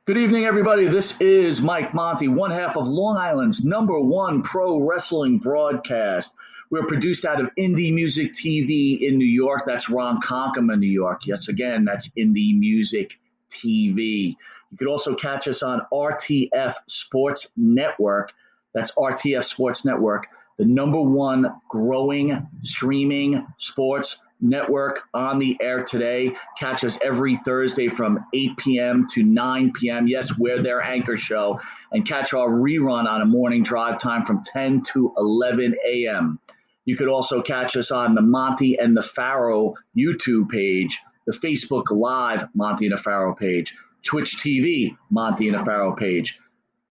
Good evening, everybody. This is Mike Monty, one half of Long Island's #1 pro wrestling broadcast. We're produced out of Indie Music TV in New York. That's Ron Conkema, New York. Yes, again, that's Indie Music TV. You could also catch us on RTF Sports Network. That's RTF Sports Network, the #1 growing streaming sports network on the air today. Catch us every Thursday from 8 p.m. to 9 p.m. Yes, we're their anchor show. And catch our rerun on a morning drive time from 10 to 11 a.m. You could also catch us on the Monty and the Pharaoh YouTube page, the Facebook Live Monty and the Pharaoh page, Twitch TV Monty and the Pharaoh page,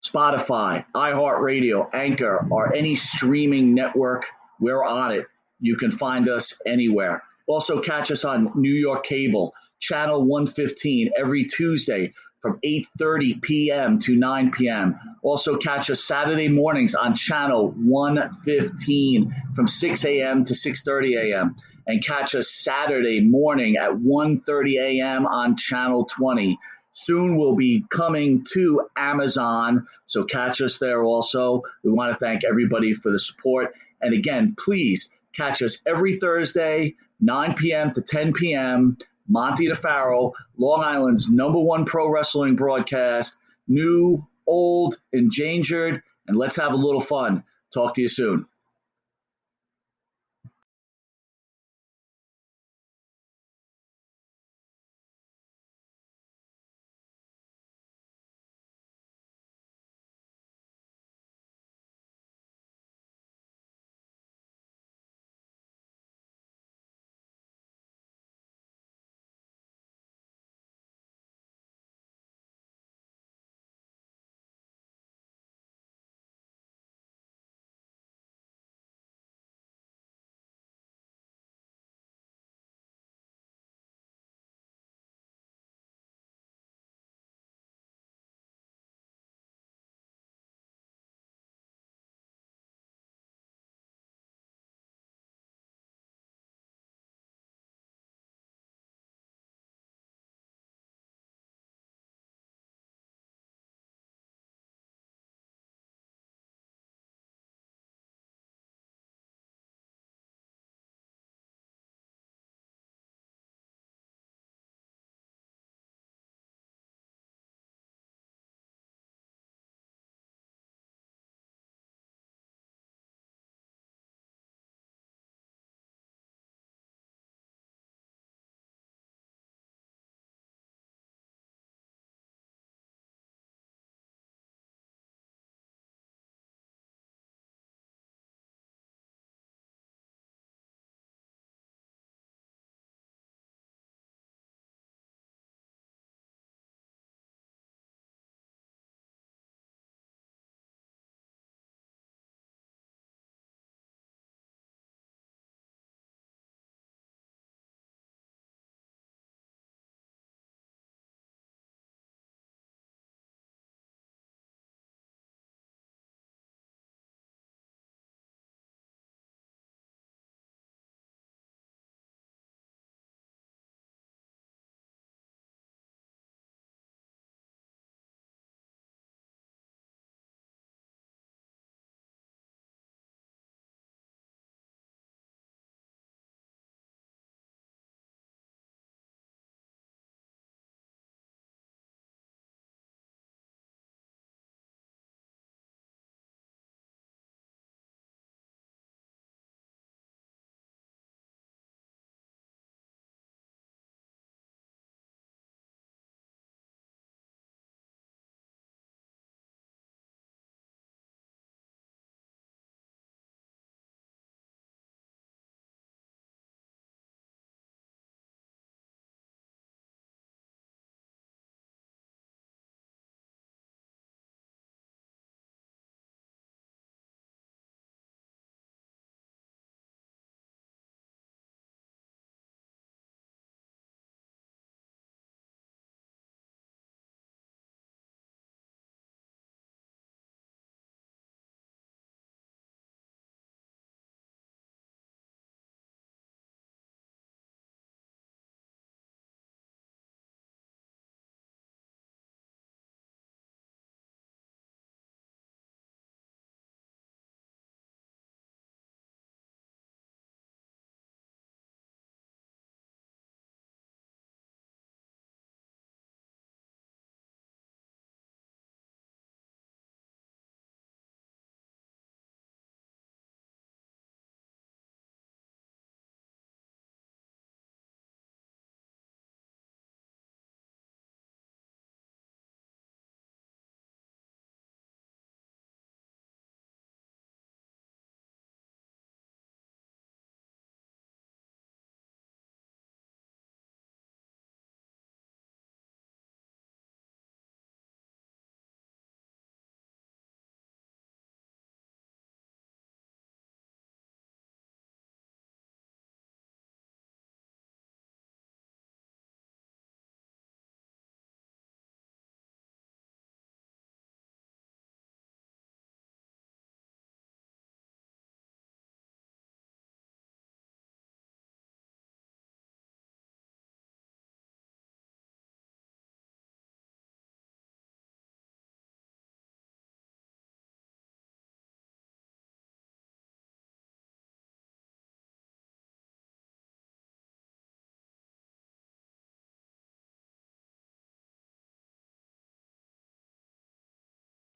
Spotify, iHeartRadio, Anchor, or any streaming network. We're on it. You can find us anywhere. Also catch us on New York Cable, Channel 115, every Tuesday from 8:30 p.m. to 9 p.m. Also catch us Saturday mornings on Channel 115 from 6 a.m. to 6:30 a.m. And catch us Saturday morning at 1:30 a.m. on Channel 20. Soon we'll be coming to Amazon, so catch us there also. We want to thank everybody for the support. And again, please catch us every Thursday, 9 p.m. to 10 p.m., Monty the Pharaoh, Long Island's #1 pro wrestling broadcast, new, old, endangered, and let's have a little fun. Talk to you soon.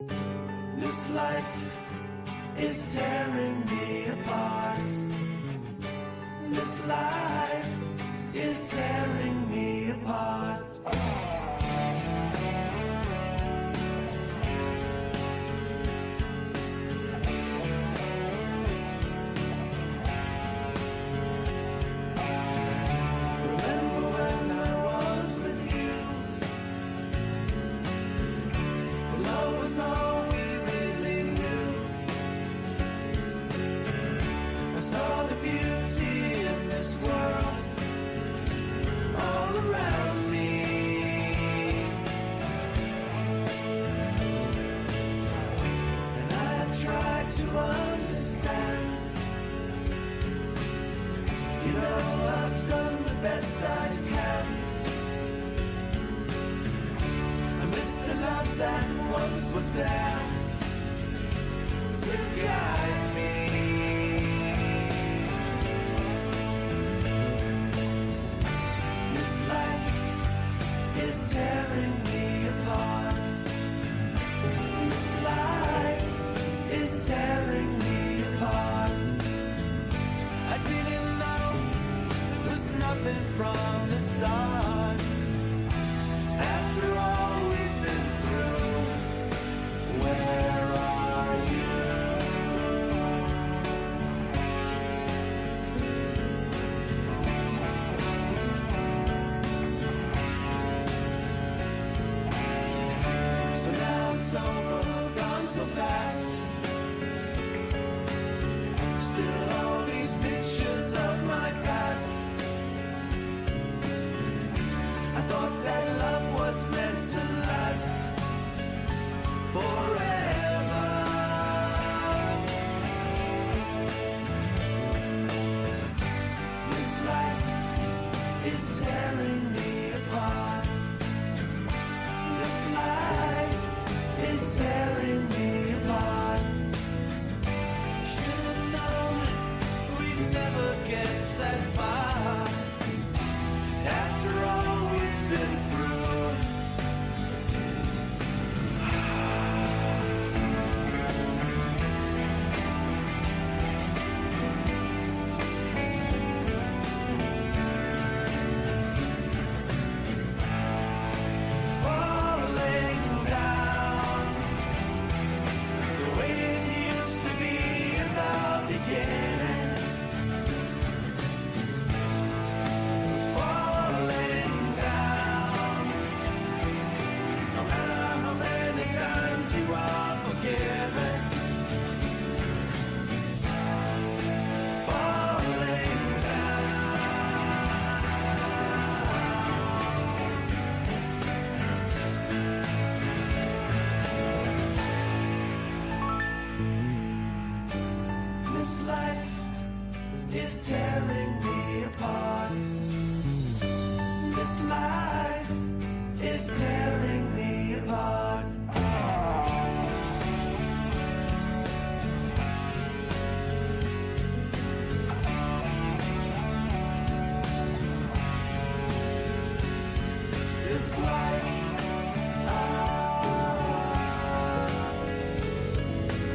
This life is tearing me apart. This life is tearing me apart. Remember when I was with you? When love was all we really knew. I saw the beauty in this world all around me. And I have tried to understand. You know I've done the best I can. I miss the love that once was there to guide me. This life is tearing me apart. This life is tearing me apart. I didn't know there was nothing from the start. After all we've been through, where are you? So now it's over, gone so fast. Still all these pictures of my past. I thought that love was meant to last forever. This life is tearing me apart. This life is tearing me apart. Should've known we'd never get that far. After all we've been through. Falling down the way it used to be in the beginning. Falling down, no matter how many times you are forgiven. Falling down. This life is tearing me apart. This life is tearing me apart. This life,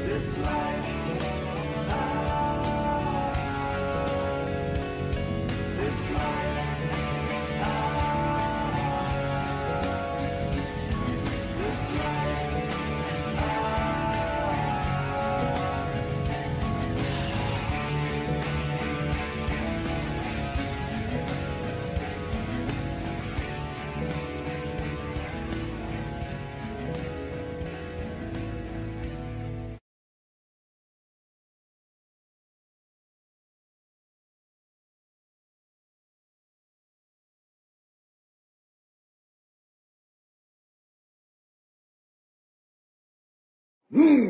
this life, this life.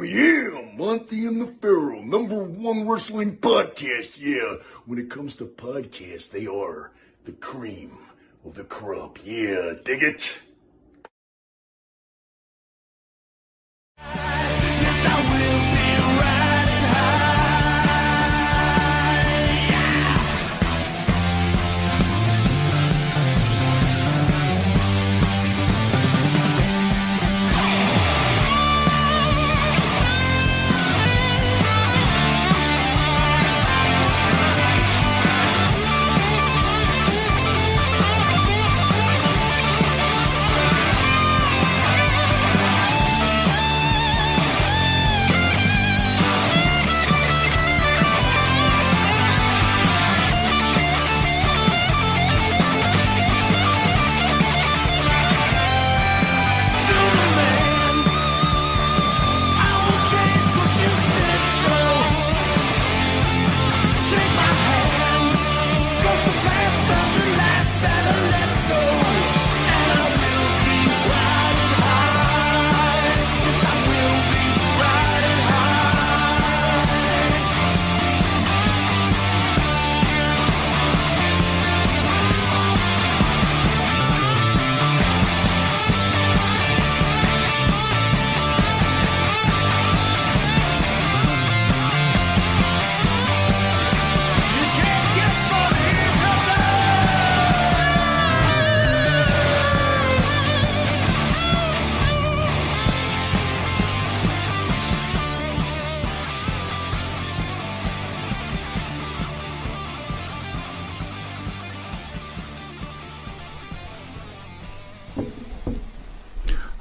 Yeah, Monty and the Pharaoh, #1 wrestling podcast. Yeah, when it comes to podcasts, they are the cream of the crop. Yeah, dig it? Yes, I will be riding high.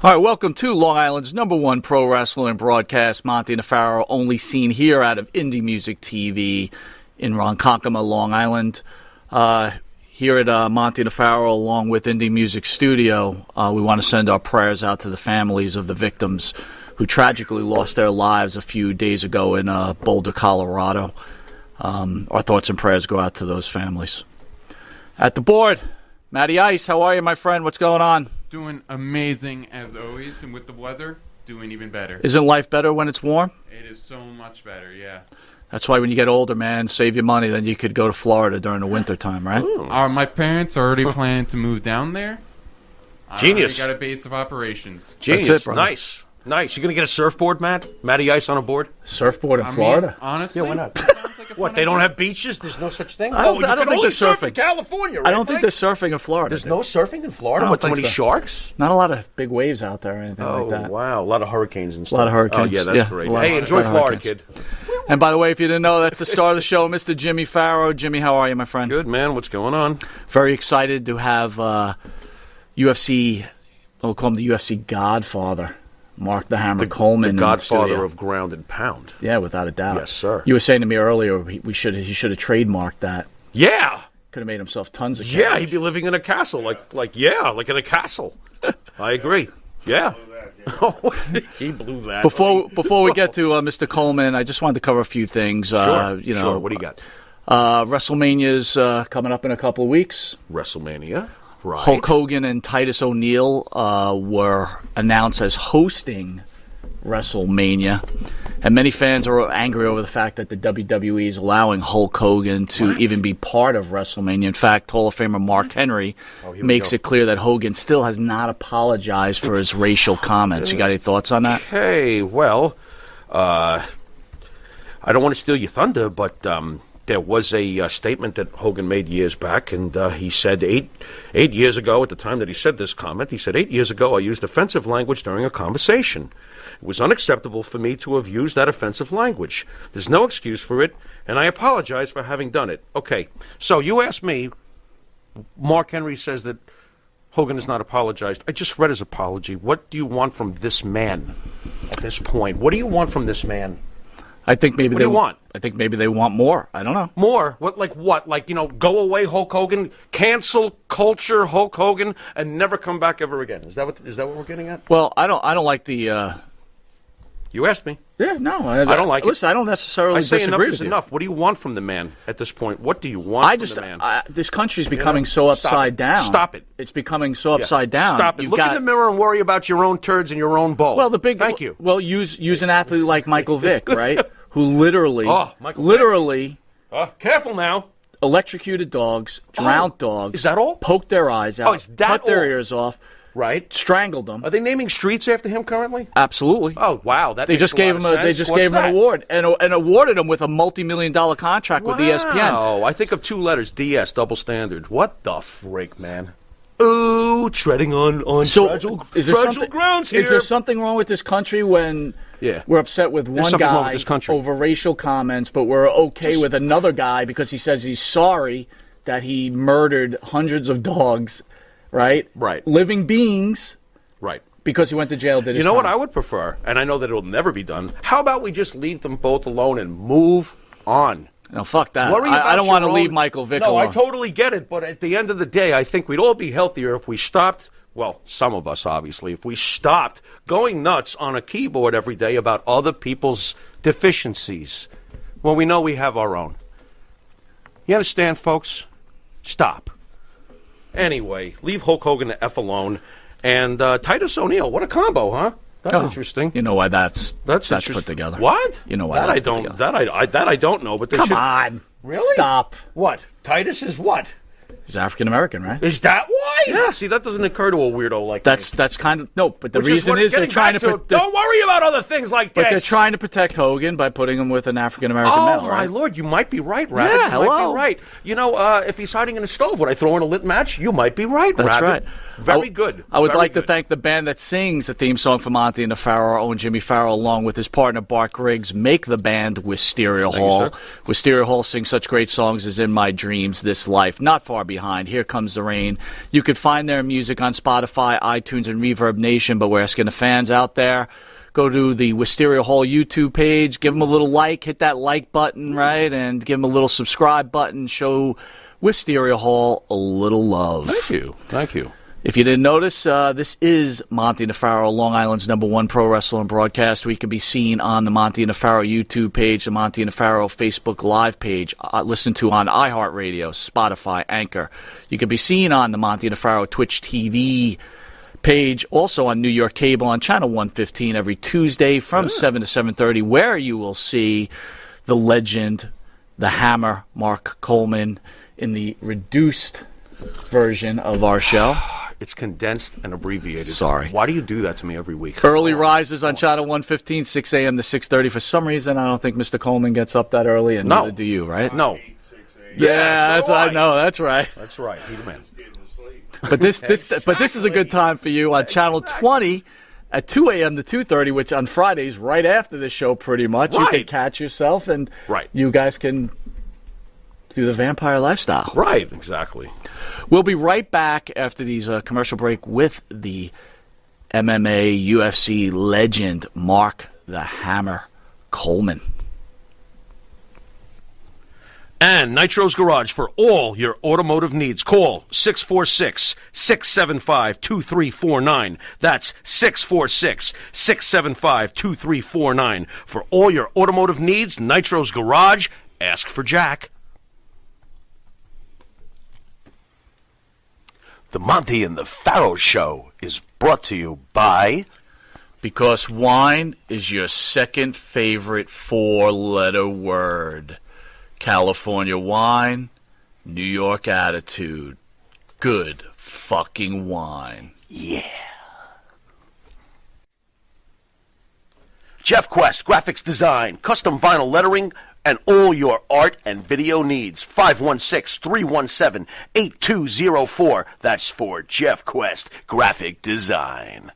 All right, welcome to Long Island's #1 pro wrestling broadcast. Monty Nefaro, only seen here out of Indie Music TV in Ronkonkoma, Long Island. Here at Monty Nefaro, along with Indie Music Studio, we want to send our prayers out to the families of the victims who tragically lost their lives a few days ago in Boulder, Colorado. Our thoughts and prayers go out to those families. At the board, Matty Ice, how are you, my friend? What's going on? Doing amazing as always, and with the weather, doing even better. Isn't life better when it's warm? It is so much better, yeah. That's why when you get older, man, save your money, then you could go to Florida during the winter time, right? My parents are already planning to move down there. Genius. I already got a base of operations. Genius. That's it, brother. Nice. Nice. You going to get a surfboard, Matt? Matty Ice on a board? Surfboard in Florida? Honestly, Yeah, why not? sounds like a What, fun they don't idea. have beaches? There's no such thing? I don't you think can only there's surf in surfing. California, right, I don't think Mike? there's surfing in Florida. There's dude. no surfing in Florida? I don't What, too think many so. sharks? Not a lot of big waves out there or anything Oh, like that. wow. A lot of hurricanes and stuff. A lot of hurricanes. Oh, yeah, that's Yeah, great. a lot Hey, of- enjoy lot of Florida, hurricanes. kid. And by the way, if you didn't know, that's the star of the show, Mr. Jimmy Farrow. Jimmy, how are you, my friend? Good, man. What's going on? Very excited to have UFC, we'll call him the UFC Godfather, Mark the Hammer Coleman. The in godfather studio. of ground and pound. Yeah, without a doubt. Yes, sir. You were saying to me earlier he should have trademarked that. Yeah. Could have made himself tons of cash. Yeah, he'd be living in a castle. Like in a castle. I agree. Yeah. He blew that. Before we get to Mr. Coleman, I just wanted to cover a few things. Sure. Sure. What do you got? WrestleMania's coming up in a couple of weeks. WrestleMania. Right. Hulk Hogan and Titus O'Neil were announced as hosting WrestleMania. And many fans are angry over the fact that the WWE is allowing Hulk Hogan to even be part of WrestleMania. In fact, Hall of Famer Mark Henry makes it clear that Hogan still has not apologized for his racial comments. You got any thoughts on that? Hey, well, I don't want to steal your thunder, but there was a statement that Hogan made years back, and he said eight years ago, at the time that he said this comment, he said, 8 years ago I used offensive language during a conversation. It was unacceptable for me to have used that offensive language. There's no excuse for it, and I apologize for having done it. Okay, so you asked me, Mark Henry says that Hogan has not apologized. I just read his apology. What do you want from this man at this point? What do you want from this man? I think maybe What do you want? I think maybe they want more. I don't know. More? What? Like what? Like, go away Hulk Hogan, cancel culture Hulk Hogan, and never come back ever again. Is that what we're getting at? Well, I don't like the. You asked me. Yeah, no, I don't like it. Listen, I don't necessarily I say enough disagree is with you. enough. What do you want from the man at this point? What do you want from the man? This country's becoming so Stop upside it. down. Stop it. It's becoming so Yeah. upside down. Stop it. You've Look in the mirror and worry about your own turds and your own bowl. Well, Thank you. Well, use an athlete like Michael Vick, right? Who literally, Michael literally Careful now. electrocuted dogs, drowned dogs. Is that all? Poked their eyes out. is that cut their all? ears off. Right. Strangled them. Are they naming streets after him currently? Absolutely. Oh, wow. That They makes just a gave lot him of They sense. just What's gave him an that? award and awarded him with a multi-million-dollar contract with ESPN. Oh, I think of two letters, DS, double standard. What the frick, man? Ooh, treading on So fragile something, grounds here. Is there something wrong with this country when we're upset with one something wrong with guy this country. over racial comments, but we're okay with another guy because he says he's sorry that he murdered hundreds of dogs, right? Right. Living beings. Right. Because he went to jail, did his You know what time. I would prefer, and I know that it will never be done. How about we just leave them both alone and move on? No, fuck that. Worry I about don't want to your leave own- Michael Vick No, alone. I totally get it, but at the end of the day, I think we'd all be healthier if we stopped, well, some of us obviously, if we stopped going nuts on a keyboard every day about other people's deficiencies. Well, we know we have our own. You understand, folks? Stop. Anyway, leave Hulk Hogan the F alone. And Titus O'Neil, what a combo, huh? That's interesting. You know why that's interesting. put together. What? You know why that that's I don't. put together. That I don't know. But they Come should... on. Really? Stop. What? Titus is what? He's African American, right? Is that why? Yeah. See, that doesn't occur to a weirdo like me. That's kind of no, but the Which reason what is they're getting trying back to. Don't worry about other things like But this. they're trying to protect Hogan by putting him with an African American Oh, male, my right? Lord, you might be right, Rabbit. Yeah, you might hello. be right. You know, if he's hiding in a stove, would I throw in a lit match? You might be right, That's Rabbit. right. Very good. I would Very like to good. thank the band that sings the theme song for Monty and the Farrow, our own Jimmy Farrow, along with his partner Bart Griggs, make the band Wisteria Hall. you, sir. Wisteria Hall sings such great songs as In My Dreams, This Life, Not Far Behind. behind. Here Comes the Rain. You could find their music on Spotify, iTunes, and Reverb Nation, but we're asking the fans out there, go to the Wisteria Hall YouTube page, give them a little like, hit that like button, right, and give them a little subscribe button, show Wisteria Hall a little love. Thank you. If you didn't notice, this is Monty Nefaro, Long Island's #1 pro wrestling broadcast. We can be seen on the Monty Nefaro YouTube page, the Monty Nefaro Facebook Live page, listened to on iHeartRadio, Spotify, Anchor. You can be seen on the Monty Nefaro Twitch TV page, also on New York Cable on Channel 115 every Tuesday from 7 to 7:30, where you will see the legend, the Hammer, Mark Coleman, in the reduced version of our show. It's condensed and abbreviated. Sorry. Why do you do that to me every week? Early rises on Channel 115, 6 a.m. to 6:30. For some reason, I don't think Mr. Coleman gets up that early, and neither do you, right? No. Yeah, that's I know. That's right. That's right. He's a man. But this is a good time for you on Channel 20 at 2 a.m. to 2:30, which on Fridays, right after the show, pretty much, you can catch yourself, and you guys can do the vampire lifestyle. Right, exactly. We'll be right back after these commercial break with the MMA UFC legend Mark the Hammer Coleman. And Nitro's Garage for all your automotive needs. Call 646-675-2349. That's 646-675-2349. For all your automotive needs, Nitro's Garage. Ask for Jack. The Monty and the Pharaoh Show is brought to you by... Because wine is your second favorite four-letter word. California wine, New York attitude. Good fucking wine. Yeah. Jeff Quest, graphics design, custom vinyl lettering, and all your art and video needs. 516-317-8204. That's for Jeff Quest, graphic design.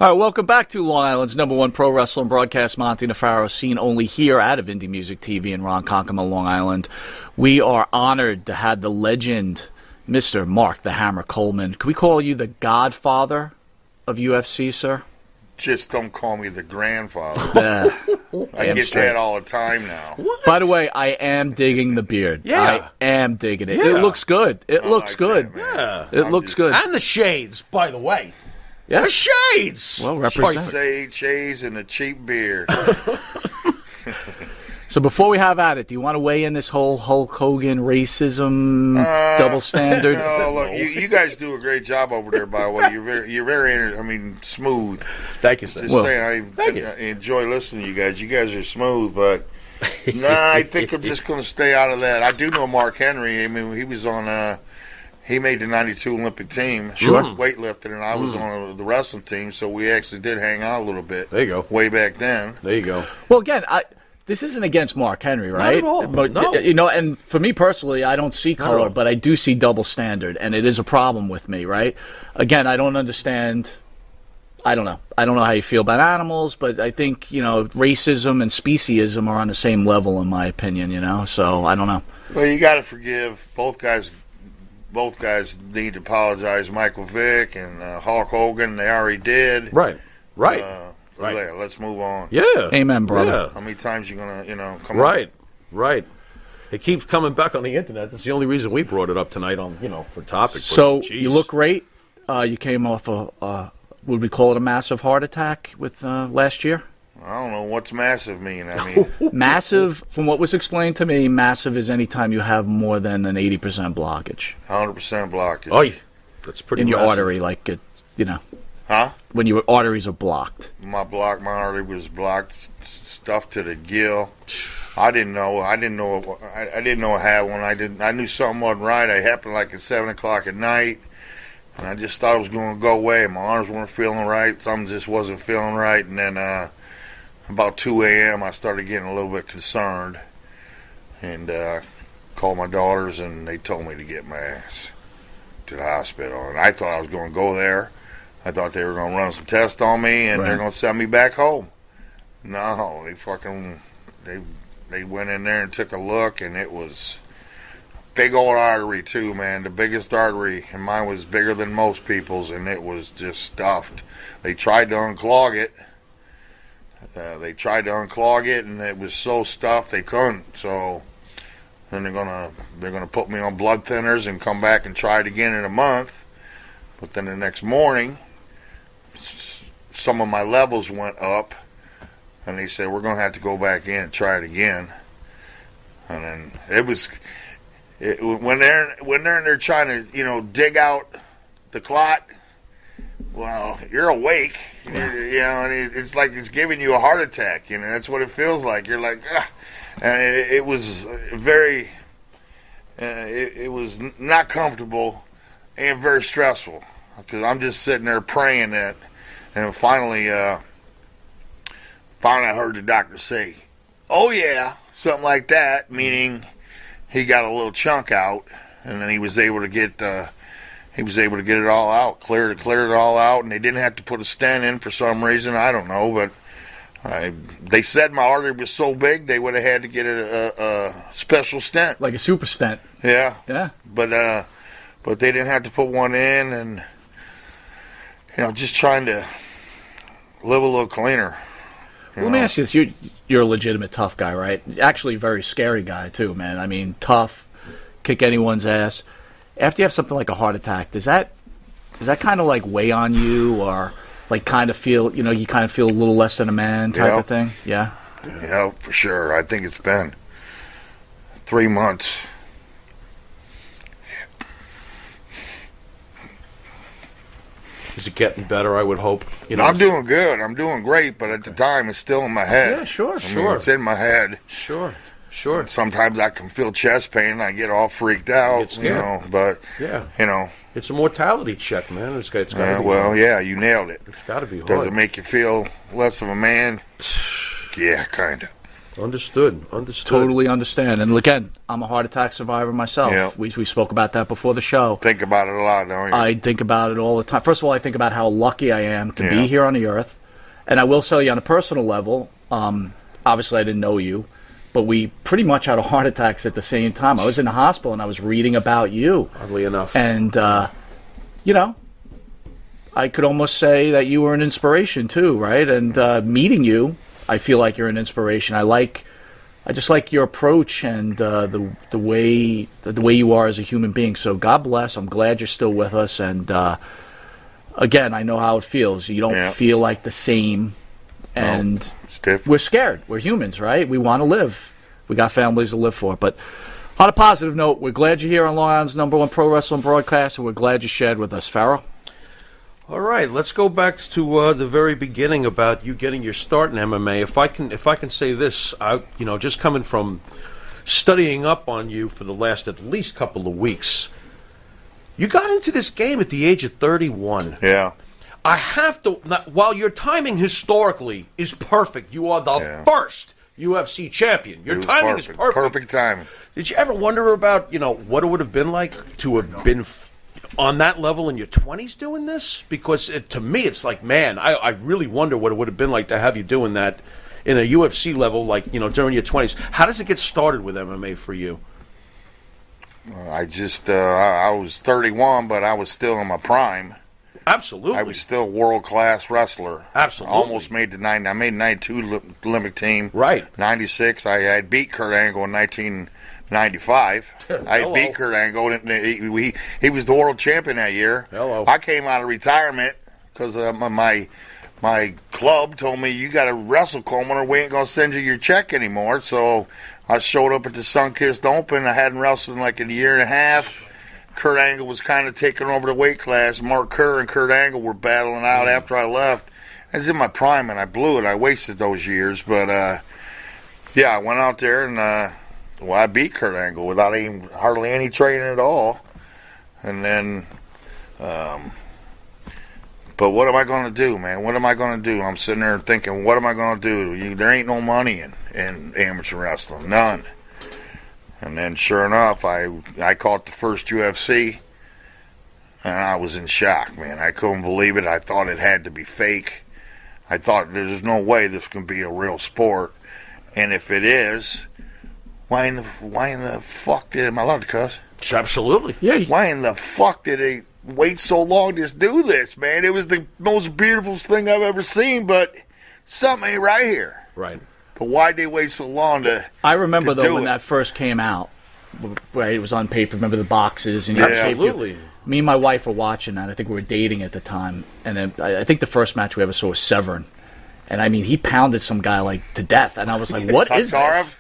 All right, welcome back to Long Island's #1 pro wrestling broadcast, Monty Nefaro, seen only here out of Indie Music TV in Ronkonkoma, Long Island. We are honored to have the legend, Mr. Mark the Hammer Coleman. Can we call you the godfather of UFC, sir? Just don't call me the grandfather. I get that all the time now. What? By the way, I am digging the beard. Yeah. I am digging it. Yeah. It looks good. It looks good. Yeah. It looks good. And the shades, by the way. Yeah. The shades. Well represented. Shades and a cheap beard. So before we have at it, do you want to weigh in this whole Hulk Hogan racism double standard? No, look, you guys do a great job over there. By the way, you're very smooth. Thank you, sir. Just saying, I enjoy listening to you guys. You guys are smooth, but I think I'm just going to stay out of that. I do know Mark Henry. I mean, he was on. He made the '92 Olympic team, weightlifting, and I was on the wrestling team. So we actually did hang out a little bit. There you go. Way back then. There you go. Well, again, this isn't against Mark Henry, right? Not at all. But, no. You know, and for me personally, I don't see color, but I do see double standard, and it is a problem with me, right? Again, I don't understand. I don't know. I don't know how you feel about animals, but I think, racism and speciesism are on the same level, in my opinion, so I don't know. Well, you got to forgive both guys. Both guys need to apologize. Michael Vick and Hulk Hogan, they already did. Right. Yeah, let's move on. Yeah. Amen, brother. Yeah. How many times you gonna, come on? Right. It keeps coming back on the internet. That's the only reason we brought it up tonight on, for topic. So you look great. You came off would we call it a massive heart attack with last year? I don't know what's massive mean. I mean, massive, from what was explained to me, massive is any time you have more than an 80% blockage. 100% blockage. Oh, that's pretty. In your massive. artery, like Huh? When your arteries are blocked. My artery was blocked, stuffed to the gill. I didn't know I had one. I knew something wasn't right. It happened like at 7:00 at night, and I just thought it was going to go away. My arms weren't feeling right. Something just wasn't feeling right, and then about 2 a.m. I started getting a little bit concerned, and called my daughters, and they told me to get my ass to the hospital. And I thought I was going to go there. I thought they were going to run some tests on me, and they're going to send me back home. No, they went in there and took a look, and it was big old artery too, man. The biggest artery, and mine was bigger than most people's, and it was just stuffed. They tried to unclog it. And it was so stuffed they couldn't. So then they're gonna put me on blood thinners and come back and try it again in a month. But then the next morning, some of my levels went up, and they said we're gonna have to go back in and try it again. And then when they're in there trying to dig out the clot. Well, you're awake, and it's like it's giving you a heart attack. That's what it feels like. You're like, ah. And it was very, it was not comfortable and very stressful because I'm just sitting there praying that, and finally I heard the doctor say, "Oh yeah," something like that, meaning he got a little chunk out, and then he was able to get it all out, cleared it all out, and they didn't have to put a stent in for some reason. I don't know, but they said my artery was so big they would have had to get a special stent, like a super stent. Yeah, yeah. But they didn't have to put one in, and just trying to live a little cleaner. Well, let me ask you this: you're a legitimate tough guy, right? Actually, a very scary guy too, man. I mean, tough, kick anyone's ass. After you have something like a heart attack, does that kind of like weigh on you, or like kind of feel, you kind of feel a little less than a man type of thing? Yeah. Yeah, for sure. I think it's been 3 months. Is it getting better? I would hope. I'm doing good. I'm doing great, but at the time, it's still in my head. Yeah, sure. It's in my head. Sure. Sometimes I can feel chest pain, and I get all freaked out. But it's a mortality check, man. It's got to be. Well, yeah, you nailed it. It's got to be hard. Does it make you feel less of a man? Yeah, kind of. Understood. Totally understand. And again, I'm a heart attack survivor myself. Yeah. We spoke about that before the show. Think about it a lot, don't you? I think about it all the time. First of all, I think about how lucky I am to be here on the earth. And I will tell you on a personal level, obviously I didn't know you, but we pretty much had heart attacks at the same time. I was in the hospital and I was reading about you. Oddly enough. And, I could almost say that you were an inspiration too, right? And meeting you, I feel like you're an inspiration. I just like your approach and the way you are as a human being. So God bless. I'm glad you're still with us. And again, I know how it feels. You don't feel like the same. And we're scared. We're humans, right? We want to live. We got families to live for. But on a positive note, we're glad you're here on Long Island's #1 pro wrestling broadcast, and we're glad you shared with us, Farrell. All right, let's go back to the very beginning about you getting your start in MMA. If I can say this, just coming from studying up on you for the last at least couple of weeks, you got into this game at the age of 31. Yeah. I have to. While your timing historically is perfect, you are the first UFC champion. Your timing is perfect. Perfect timing. Did you ever wonder about what it would have been like to have been on that level in your 20s doing this? Because to me, it's like, man, I really wonder what it would have been like to have you doing that in a UFC level, like during your 20s. How does it get started with MMA for you? I was 31, but I was still in my prime. Absolutely. I was still a world-class wrestler. Absolutely. I almost made I made 92 Olympic team. Right. 96. I beat Kurt Angle in 1995. I beat Kurt Angle. He was the world champion that year. Hello. I came out of retirement because my club told me, you got to wrestle, Coleman, or we ain't going to send you your check anymore. So I showed up at the Sunkist Open. I hadn't wrestled in like a year and a half. Kurt Angle was kind of taking over the weight class. Mark Kerr and Kurt Angle were battling out after I left. I was in my prime, and I blew it. I wasted those years. But, I went out there, and I beat Kurt Angle without hardly any training at all. And then, but what am I going to do, man? What am I going to do? I'm sitting there thinking, what am I going to do? There ain't no money in amateur wrestling. None. And then, sure enough, I caught the first UFC, and I was in shock, man. I couldn't believe it. I thought it had to be fake. I thought there's no way this can be a real sport. And if it is, why in the fuck did, am I allowed to cuss? Absolutely. Yeah. Why in the fuck did they wait so long to do this, man? It was the most beautiful thing I've ever seen, but something ain't right here. Right. But why'd they wait so long to I remember, though, when it? that first came out, right, it was on paper. Remember the boxes? And Yeah. Absolutely. Me and my wife were watching that. I think we were dating at the time. And then I think the first match we ever saw was Severn. And, I mean, he pounded some guy, like, to death. And I was like, what is this?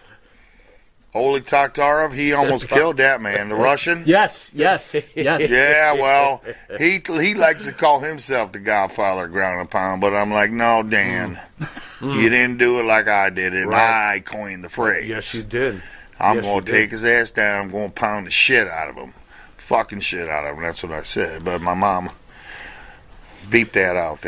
Oleg Taktarov, he almost killed that man. The Russian? Yes. Yeah, well, he likes to call himself the godfather of ground and pound, but I'm like, no, Dan, you didn't do it like I did it. Right. I coined the phrase. Yes, you did. I'm Yes, going you to did. take his ass down. I'm going to pound the shit out of him. Fucking shit out of him. That's what I said. But my mom beep that out.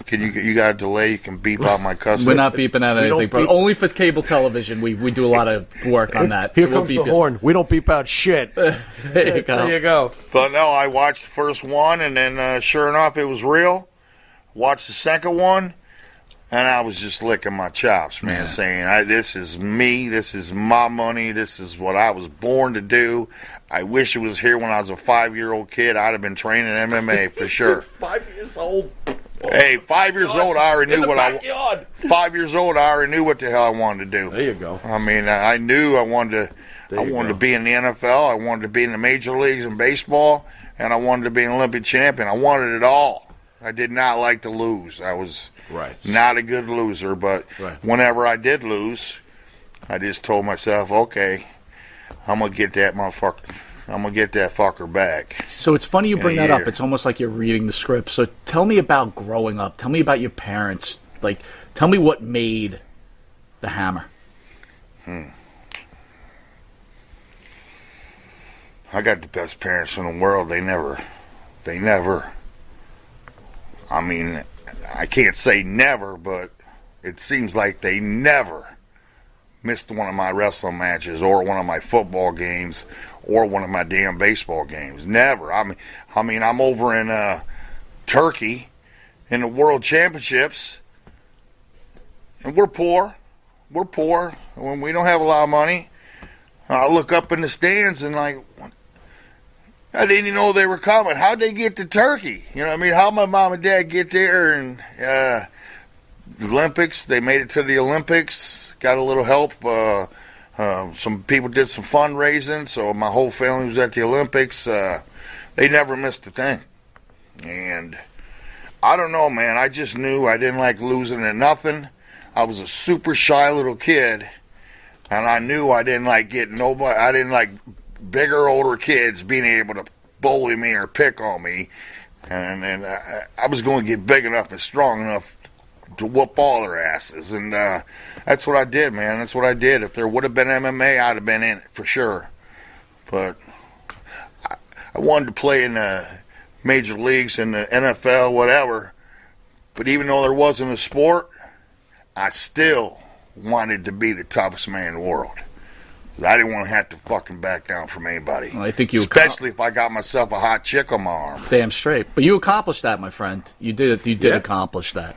Can you got a delay? You can beep out my cussing. We're not beeping out We don't anything, but beep. only for cable television. We do a lot of work on that. Here so we'll comes the beep it. horn. We don't beep out shit. There you go. There you go. But no, I watched the first one, and then sure enough, it was real. Watched the second one, and I was just licking my chops, man, saying, this is me, this is my money, this is what I was born to do. I wish it was here when I was a 5-year-old kid. I'd have been training MMA for sure. 5 years old. Hey, 5 years old, I already knew what backyard. 5 years old, I already knew what the hell I wanted to do. There you go. I mean, I knew I wanted to be in the NFL. I wanted to be in the major leagues in baseball, and I wanted to be an Olympic champion. I wanted it all. I did not like to lose. I was not a good loser, but whenever I did lose, I just told myself, okay, I'm gonna get that motherfucker. I'm gonna get that fucker back. So it's funny you bring that up. year. It's almost like you're reading the script. So tell me about growing up. Tell me about your parents. Like, tell me what made the Hammer. I got the best parents in the world. They never. I mean, I can't say never, but it seems like they never missed one of my wrestling matches or one of my football games or one of my damn baseball games. Never. I mean, I'm over in Turkey in the World Championships, and we're poor. We're poor. When we don't have a lot of money, I look up in the stands and like, I didn't even know they were coming. How'd they get to Turkey? You know what I mean? How'd my mom and dad get there? And the Olympics, they made it to the Olympics. Got a little help. Some people did some fundraising, so my whole family was at the Olympics. They never missed a thing. And I don't know, man. I just knew I didn't like losing at nothing. I was a super shy little kid, and I knew I didn't like getting nobody. I didn't like bigger, older kids being able to bully me or pick on me, and I was going to get big enough and strong enough to whoop all their asses, and that's what I did, man. That's what I did. If there would have been MMA, I'd have been in it for sure. But I wanted to play in the major leagues, in the NFL, whatever. But even though there wasn't a sport, I still wanted to be the toughest man in the world. I didn't want to have to fucking back down from anybody. Well, I think you especially if I got myself a hot chick on my arm. Damn straight. But you accomplished that, my friend. You did. You did accomplish that.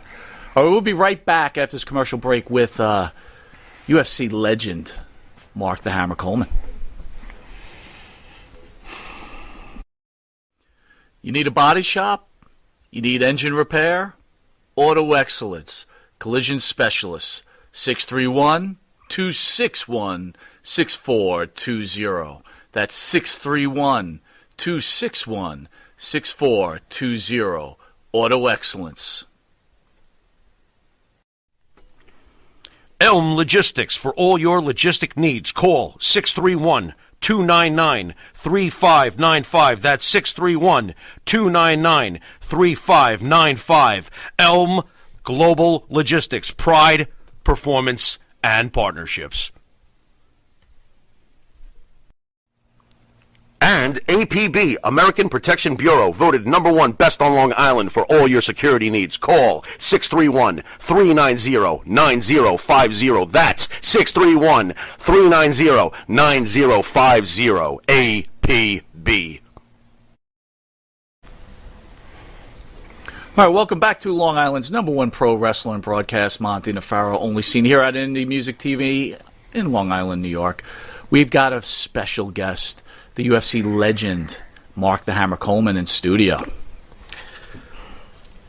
All right, we'll be right back after this commercial break with UFC legend Mark the Hammer Coleman. You need a body shop? You need engine repair? Auto Excellence. Collision Specialists. 631-261-6420. That's 631-261-6420. Auto Excellence. Elm Logistics. For all your logistic needs, call 631-299-3595. That's 631-299-3595. Elm Global Logistics. Pride, performance, and partnerships. And APB, American Protection Bureau, voted #1 best on Long Island for all your security needs. Call 631-390-9050. That's 631-390-9050. APB. All right, welcome back to Long Island's #1 pro wrestling broadcast, Monty Nefaro, only seen here at Indie Music TV in Long Island, New York. We've got a special guest, the UFC legend, Mark the Hammer Coleman, in studio.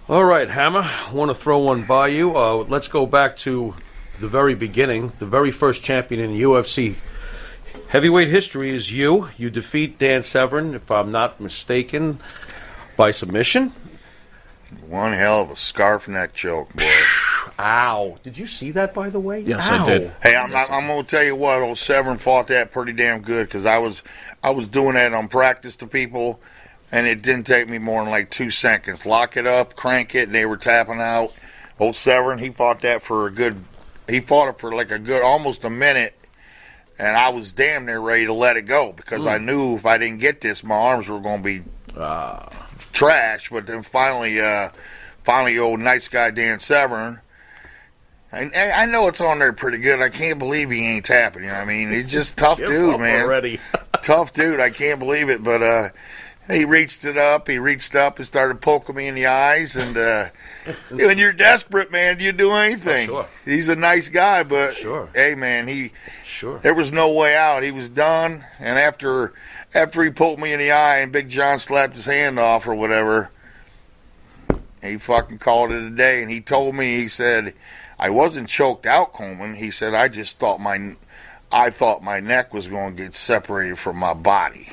All right, Hammer, I want to throw one by you. Let's go back to the very beginning. The very first champion in UFC heavyweight history is you. You defeat Dan Severn, if I'm not mistaken, by submission. One hell of a scarf neck choke, boy. Ow. Did you see that, by the way? Yes, Ow. I did. Hey, I'm going to tell you what, old Severn fought that pretty damn good because I was doing that on practice to people, and it didn't take me more than like 2 seconds. Lock it up, crank it, and they were tapping out. Old Severn, he fought that for he fought it for like a good almost a minute, and I was damn near ready to let it go because I knew if I didn't get this, my arms were going to be trash. But then finally, old nice guy Dan Severn, I know it's on there pretty good. I can't believe he ain't tapping. You know what I mean? He's just tough dude, man. Already. Tough dude. I can't believe it. But he reached up and started poking me in the eyes. And when you're desperate, man, you do anything. Sure. He's a nice guy, but hey, man, there was no way out. He was done. And after he poked me in the eye and Big John slapped his hand off or whatever, he fucking called it a day. And he told me, he said, I wasn't choked out, Coleman. He said, I just thought I thought my neck was going to get separated from my body.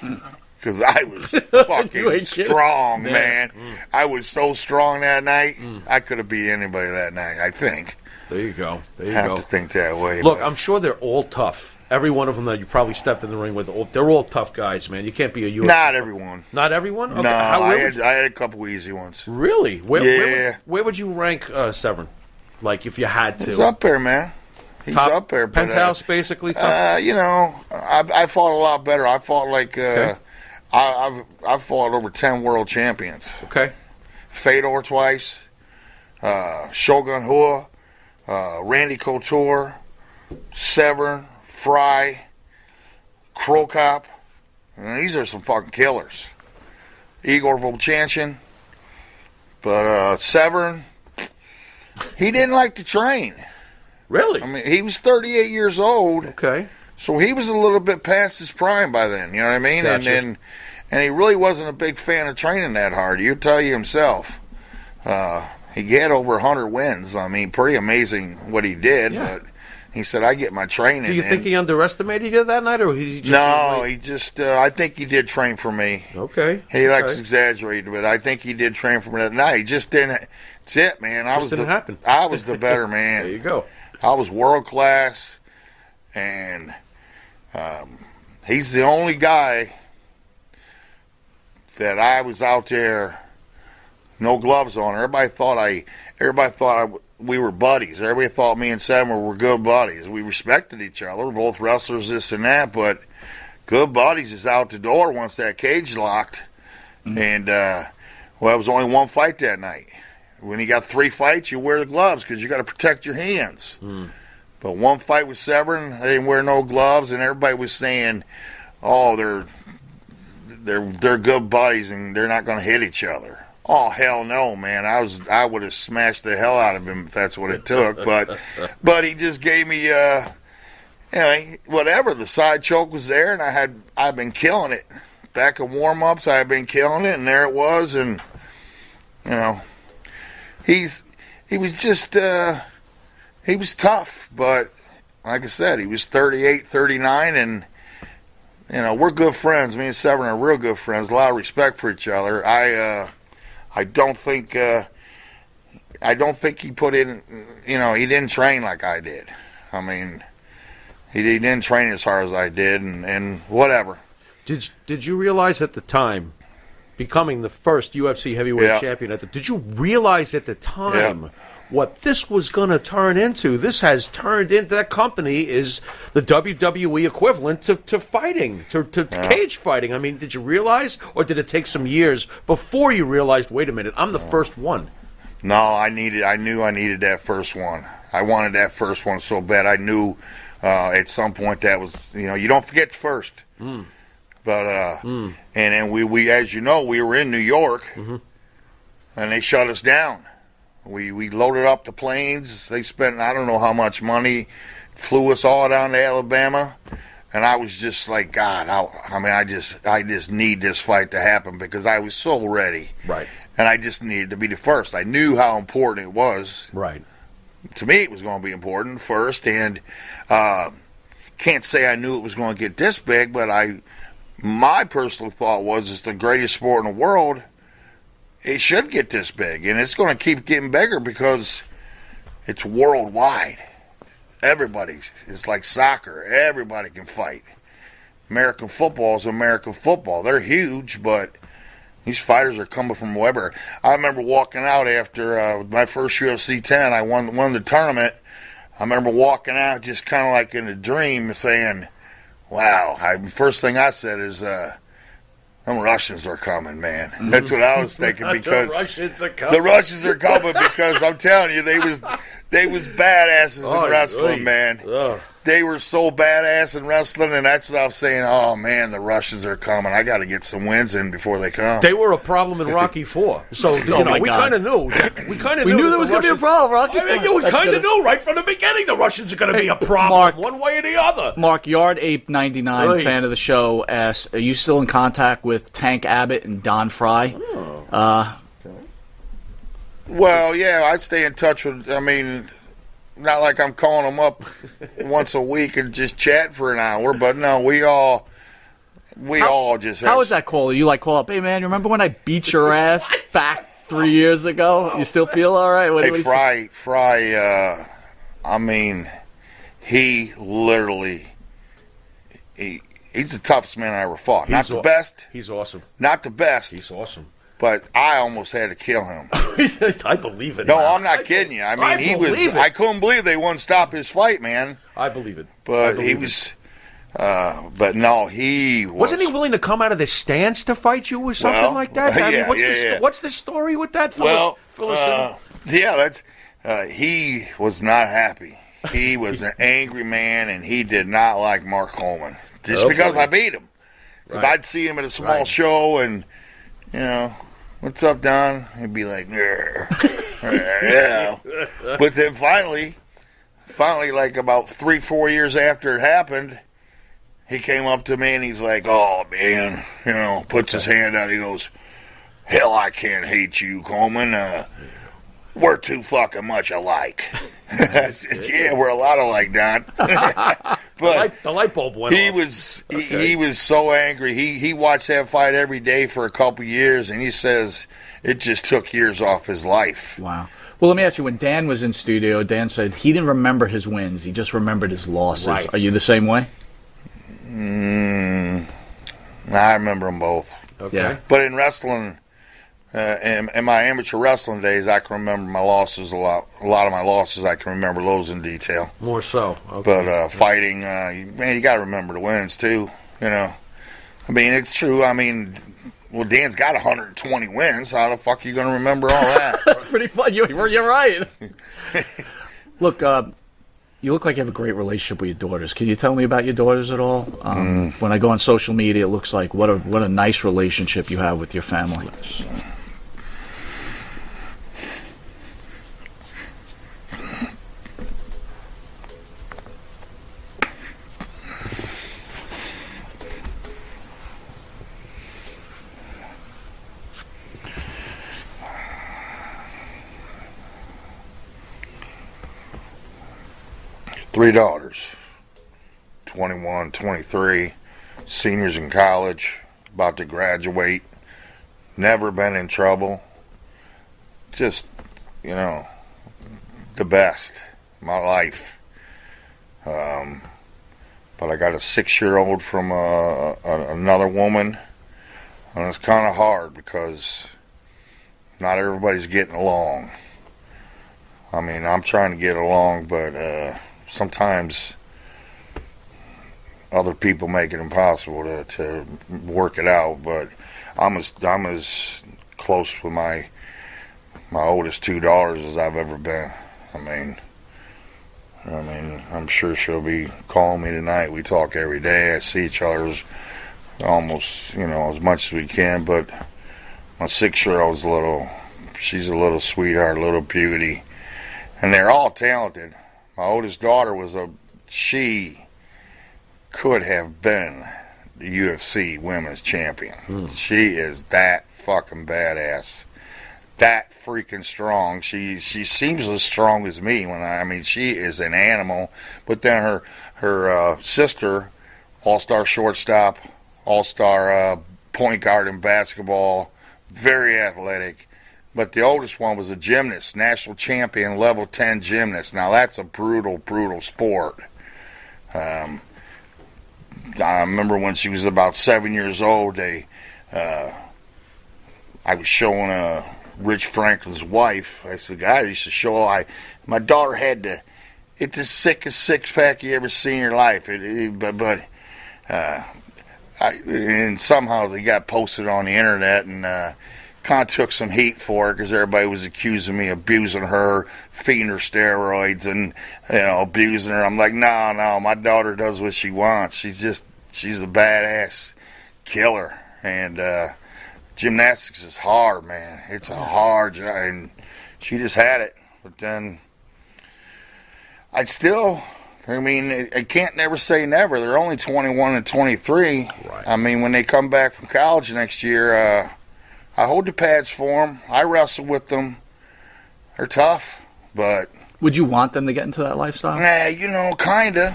Because I was fucking strong, man. I was so strong that night. I could have beat anybody that night, I think. There you go. There you have go. to think that way. Look, I'm sure they're all tough. Every one of them that you probably stepped in the ring with, they're all tough guys, man. You can't be a UFC. Not everyone. Not everyone? Okay. No, I had a couple easy ones. Really? Yeah. Where would you rank Severn? Like, if you had to. He's up there, man. He's top, up there. But, penthouse, basically? Tough? I fought a lot better. I fought like... I've fought over 10 world champions. Okay. Fedor twice, Shogun Hua, Randy Couture, Severn, Fry, Krokop. These are some fucking killers. Igor Volchanchin. But Severn, he didn't like to train. Really? I mean, he was 38 years old. Okay. So he was a little bit past his prime by then, you know what I mean? Gotcha. And he really wasn't a big fan of training that hard. He'll tell you himself. He had over 100 wins. I mean, pretty amazing what he did. Yeah. But he said, I get my training. Do you think he underestimated you that night, or he just... No, he just... I think he did train for me. Okay. He likes to exaggerate, but I think he did train for me that night. He just didn't... That's it, man. Didn't happen. I was the better man. There you go. I was world class, and he's the only guy that I was out there, no gloves on. Everybody thought we were buddies. Everybody thought me and Sam were good buddies. We respected each other. We're both wrestlers, this and that, but good buddies is out the door once that cage locked. Mm-hmm. And it was only one fight that night. When you got 3 fights, you wear the gloves because you got to protect your hands. Mm. But one fight with Severn, I didn't wear no gloves, and everybody was saying, "Oh, they're good buddies, and they're not going to hit each other." Oh, hell no, man! I would have smashed the hell out of him if that's what it took. But he just gave me, whatever. The side choke was there, and I've been killing it. Back in warm-ups, I've been killing it, and there it was, and he was tough, but like I said, he was 38, 39, and we're good friends. Me and Severn are real good friends. A lot of respect for each other. I don't think he put in. He didn't train like I did. I mean, he didn't train as hard as I did, and whatever. Did you realize at the time, becoming the first UFC heavyweight champion, did you realize at the time what this was going to turn into? This has turned into, that company is the WWE equivalent to fighting, to cage fighting. I mean, did you realize, or did it take some years before you realized, wait a minute, I'm the first one? No, I knew I needed that first one. I wanted that first one so bad. I knew at some point that was, you don't forget the first. Mm. But and then we as you know, we were in New York, and they shut us down. We loaded up the planes. They spent I don't know how much money, flew us all down to Alabama, and I was just like, God, I just need this fight to happen because I was so ready. Right. And I just needed to be the first. I knew how important it was. Right. To me, it was going to be important first, and can't say I knew it was going to get this big, but my personal thought was it's the greatest sport in the world. It should get this big, and it's going to keep getting bigger because it's worldwide. It's like soccer. Everybody can fight. American football is American football. They're huge, but these fighters are coming from wherever. I remember walking out after my first UFC 10. I won the tournament. I remember walking out just kind of like in a dream saying, wow. First thing I said is, them Russians are coming, man. That's what I was thinking because the Russians are coming. The Russians are coming because I'm telling you, they was badasses in wrestling, man. Oh. They were so badass in wrestling, and that's what I was saying. Oh man, the Russians are coming. I got to get some wins in before they come. They were a problem in Rocky IV. So we kind of knew. We knew there was going to be a problem, Rocky. I mean, we kind of knew right from the beginning the Russians are going to be a problem, Mark, one way or the other. Mark Yard Ape 99, Right. fan of the show, asks, "Are you still in contact with Tank Abbott and Don Fry?" Well, yeah, I'd stay in touch with. I mean, not like I'm calling them up once a week and just chat for an hour, but no, we all just. How was that call? You call up, "Hey man, you remember when I beat your ass back 3 years ago? You still feel all right?" Hey, Fry. I mean, he literally. He's the toughest man I ever fought. Not the best. He's awesome. Not the best. He's awesome. But I almost had to kill him. I believe it. No, man. I'm not kidding you. I mean, he was. believe it. I couldn't believe they wouldn't stop his fight, man. I believe it. But he was. But no, he was. Wasn't he willing to come out of the stands to fight you or something like that? I mean, what's the story with that? Well, yeah, that's. He was not happy. He was an angry man, and he did not like Mark Coleman just because I beat him. If I'd see him at a small show and, what's up, Don? He'd be like, yeah. But then finally, like about 3-4 years after it happened, he came up to me and he's like, oh, man, puts his hand out. He goes, hell, I can't hate you, Coleman. We're too fucking much alike. I said, yeah, we're a lot alike, Don. But the light bulb went off. He was so angry. He watched that fight every day for a couple years, and he says it just took years off his life. Wow. Well, let me ask you, when Dan was in studio, Dan said he didn't remember his wins. He just remembered his losses. Right. Are you the same way? I remember them both. Okay. Yeah. But in wrestling, in my amateur wrestling days, I can remember my losses a lot. A lot of my losses, I can remember those in detail. More so. Okay. But fighting, man, you got to remember the wins too. I mean, it's true. I mean, well, Dan's got 120 wins. How the fuck are you going to remember all that? That's pretty fun. You're right. Look, you look like you have a great relationship with your daughters. Can you tell me about your daughters at all? When I go on social media, it looks like what a nice relationship you have with your family. Three daughters, 21, 23, seniors in college, about to graduate, never been in trouble. Just, the best, my life. But I got a 6-year-old from another woman, and it's kind of hard because not everybody's getting along. I mean, I'm trying to get along, but sometimes other people make it impossible to work it out. But I'm as close with my oldest two daughters as I've ever been. I mean, I'm sure she'll be calling me tonight. We talk every day. I see each other almost, as much as we can. But my 6-year-old's a little she's a little sweetheart, a little beauty. And they're all talented. My oldest daughter she could have been the UFC women's champion. She is that fucking badass. That freaking strong. She seems as strong as me she is an animal. But then her sister, all-star shortstop, all-star point guard in basketball, very athletic. But the oldest one was a gymnast, national champion, level 10 gymnast. Now that's a brutal, brutal sport. I remember when she was about 7 years old, I was showing Rich Franklin's wife. I said, "Guys, used to show my daughter had it's the sickest six-pack you ever seen in your life." And somehow they got posted on the internet, and kind of took some heat for it because everybody was accusing me of abusing her, feeding her steroids, and abusing her. I'm like, no, my daughter does what she wants. She's a badass killer, and gymnastics is hard, man. It's a hard job, and she just had it. But then I can't never say never. They're only 21 and 23. Right. When they come back from college next year, I hold the pads for them. I wrestle with them. They're tough, but... Would you want them to get into that lifestyle? Nah, kind of.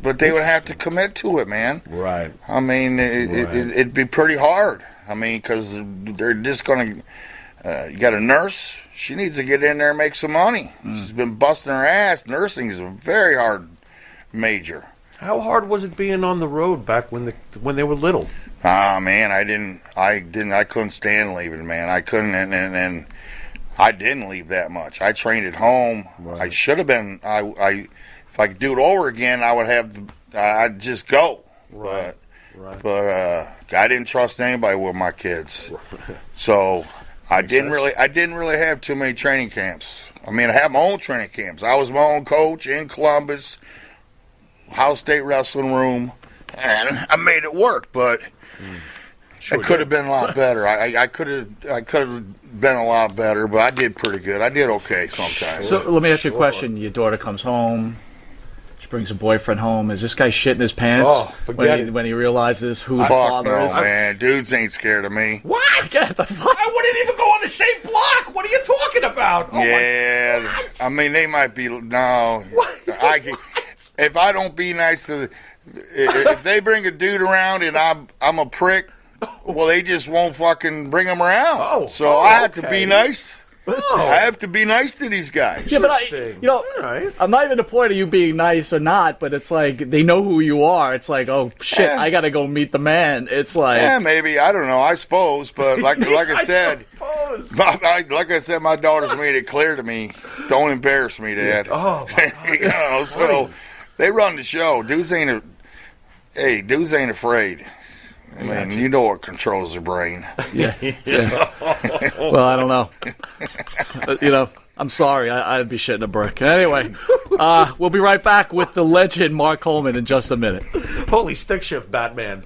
But they would have to commit to it, man. Right. It'd be pretty hard. Because they're just going to... you got a nurse. She needs to get in there and make some money. She's been busting her ass. Nursing is a very hard major. How hard was it being on the road back when they were little? Man, I couldn't stand leaving, man. I couldn't, and I didn't leave that much. I trained at home. Right. I should have been. If I could do it over again, I'd just go. Right. But I didn't trust anybody with my kids, so I didn't really have too many training camps. I had my own training camps. I was my own coach in Columbus, Ohio State Wrestling Room, and I made it work, but. It could have been a lot better. I could have been a lot better, but I did pretty good. I did okay sometimes. So let me ask you a question. Your daughter comes home. She brings a boyfriend home. Is this guy shitting his pants when he realizes who his father is? Man. Dudes ain't scared of me. What? Get the fuck? I wouldn't even go on the same block. What are you talking about? Oh they might be. No. If I don't be nice to if they bring a dude around and I'm a prick, well, they just won't fucking bring him around. I have to be nice. I have to be nice to these guys. Yeah, but I'm not even the point of you being nice or not, but it's like they know who you are. It's like, oh shit, I gotta go meet the man. It's like, maybe, I don't know. I suppose, but like I said, like I said, my daughter's made it clear to me. Don't embarrass me, Dad. Oh, my God. So they run the show. Dudes ain't afraid. You know what controls their brain. Yeah. Well, I don't know. I'm sorry. I'd be shitting a brick. Anyway, we'll be right back with the legend Mark Coleman in just a minute. Holy stick shift, Batman.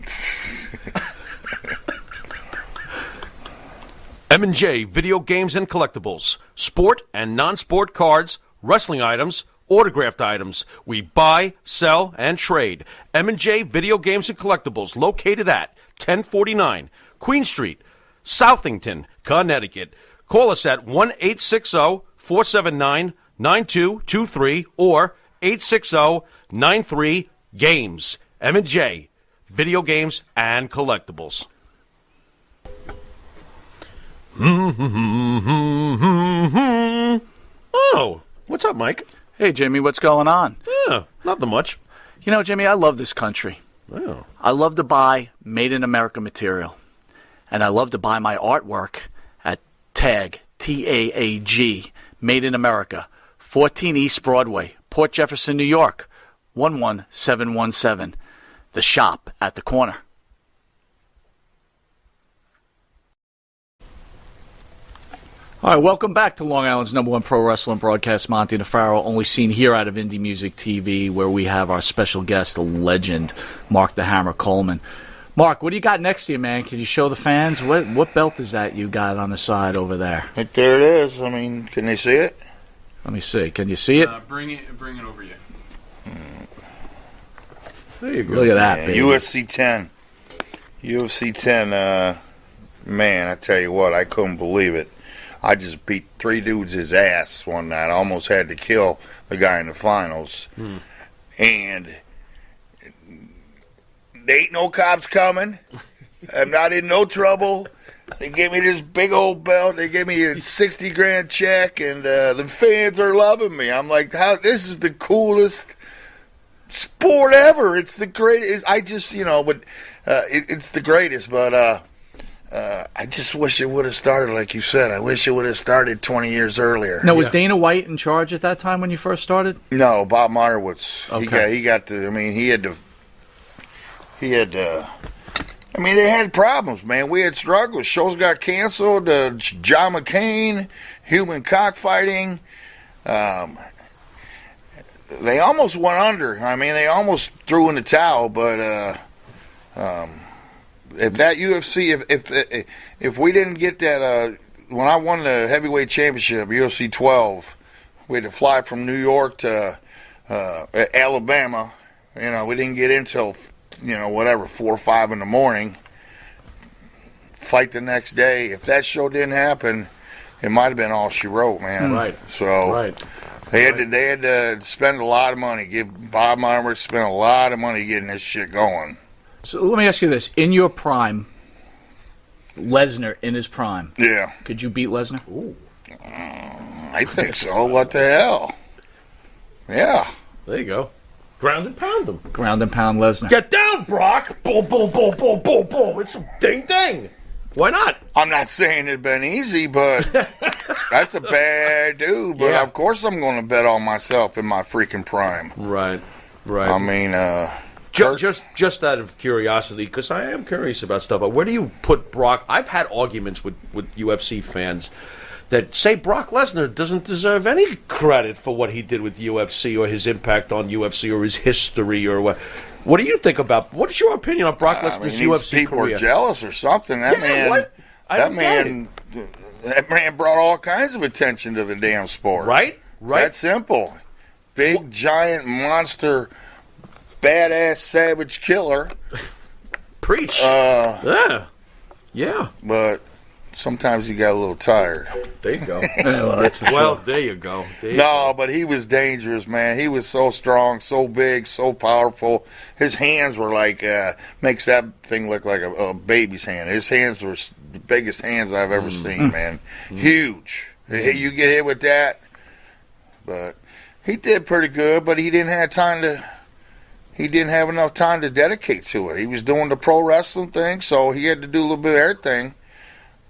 M&J Video Games and Collectibles. Sport and non-sport cards, wrestling items, autographed items. We buy, sell, and trade. M&J Video Games and Collectibles, located at 1049 Queen Street, Southington, Connecticut. Call us at 1-860-479-9223 or 860-93-GAMES. M&J Video Games and Collectibles. Oh, what's up, Mike? Hey, Jimmy, what's going on? Nothing much. Jimmy, I love this country. Oh. I love to buy made-in-America material. And I love to buy my artwork at TAG, T-A-A-G, Made in America, 14 East Broadway, Port Jefferson, New York, 11717. The shop at the corner. All right, welcome back to Long Island's #1 pro wrestling broadcast, Monty Nefaro, only seen here out of Indie Music TV, where we have our special guest, the legend, Mark the Hammer Coleman. Mark, what do you got next to you, man? Can you show the fans? What belt is that you got on the side over there? Right there it is. I mean, can they see it? Let me see. Can you see it? Bring it over you. There you go. Look at that, Yeah, baby. UFC 10. UFC 10, man, I tell you what, I couldn't believe it. I just beat 3 dudes his ass one night. I almost had to kill the guy in the finals. And there ain't no cops coming. I'm not in no trouble. They gave me this big old belt. They gave me a $60,000 check, and the fans are loving me. I'm like, how? This is the coolest sport ever. It's the greatest. I just, but it's the greatest. But I just wish it would have started, like you said. I wish it would have started 20 years earlier. Now, was Dana White in charge at that time when you first started? No, Bob Meyerowitz. Okay. He got the. I mean, he had to. I mean, they had problems, man. We had struggles. Shows got canceled. John McCain, human cockfighting. They almost went under. I mean, they almost threw in the towel. But if that UFC, if we didn't get that, when I won the heavyweight championship, UFC 12, we had to fly from New York to Alabama. We didn't get in till 4 or 5 in the morning. Fight the next day. If that show didn't happen, it might have been all she wrote, man. Right. So Right. they had to spend a lot of money. Bob Meyerowitz spent a lot of money getting this shit going. So let me ask you this: in your prime, Lesnar in his prime, Yeah, could you beat Lesnar? I think so. What the hell? Yeah. There you go. Ground and pound them. Ground and pound Lesnar. Get down, Brock. Boom, boom, boom, boom, boom, boom. It's a ding. Why not? I'm not saying it'd been easy, but that's a bad dude. But Yeah. of course I'm going to bet on myself in my freaking prime. Right. I mean, Just out of curiosity, because I am curious about stuff. But where do you put Brock? I've had arguments with UFC fans that say Brock Lesnar doesn't deserve any credit for what he did with UFC or his impact on UFC or his history or what. What do you think about? What is your opinion on Brock Lesnar's UFC people career? are jealous or something. That man, what? I that don't get man, that man brought all kinds of attention to the damn sport. Right. That's simple. Big, giant, monster, badass, savage killer. Preach. Yeah. But sometimes he got a little tired. There you go. Well, There you go. No, but he was dangerous, man. He was so strong, so big, so powerful. His hands were like, makes that thing look like a baby's hand. His hands were the biggest hands I've ever seen, man. Huge. You get hit with that. But he did pretty good, but he didn't have enough time to dedicate to it. He was doing the pro wrestling thing, so he had to do a little bit of everything.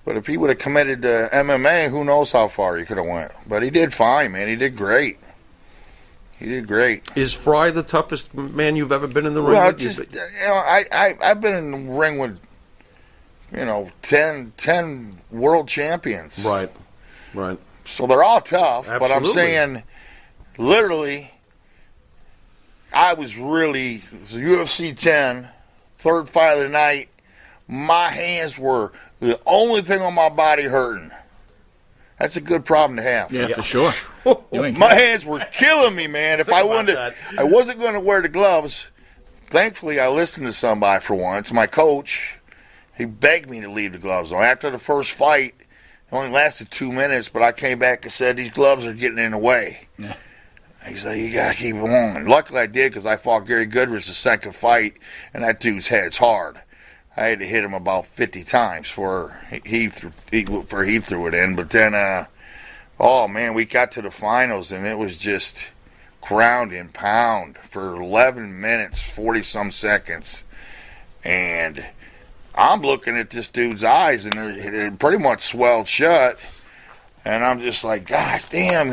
But if he would have committed to MMA, who knows how far he could have went. But he did fine, man. He did great. Is Fry the toughest man you've ever been in the ring Well, with? just I've been in the ring with 10 world champions. Right. So they're all tough. But I'm Absolutely. saying, literally, I was really UFC 10, third fight of the night. My hands were the only thing on my body hurting. That's a good problem to have. yeah, for sure. You ain't My hands were killing me, man. If I wanted, that. I wasn't going to wear the gloves. Thankfully, I listened to somebody for once. My coach, he begged me to leave the gloves on. After the first fight, it only lasted 2 minutes, but I came back and said, these gloves are getting in the way. Yeah. He's like, you got to keep them on. Luckily, I did because I fought Gary Goodrich the second fight, and that dude's head's hard. I had to hit him about 50 times before he threw it in. But then, oh, man, we got to the finals, and it was just ground and pound for 11 minutes, 40-some seconds. And I'm looking at this dude's eyes, and they're pretty much swelled shut. And I'm just like, gosh, damn,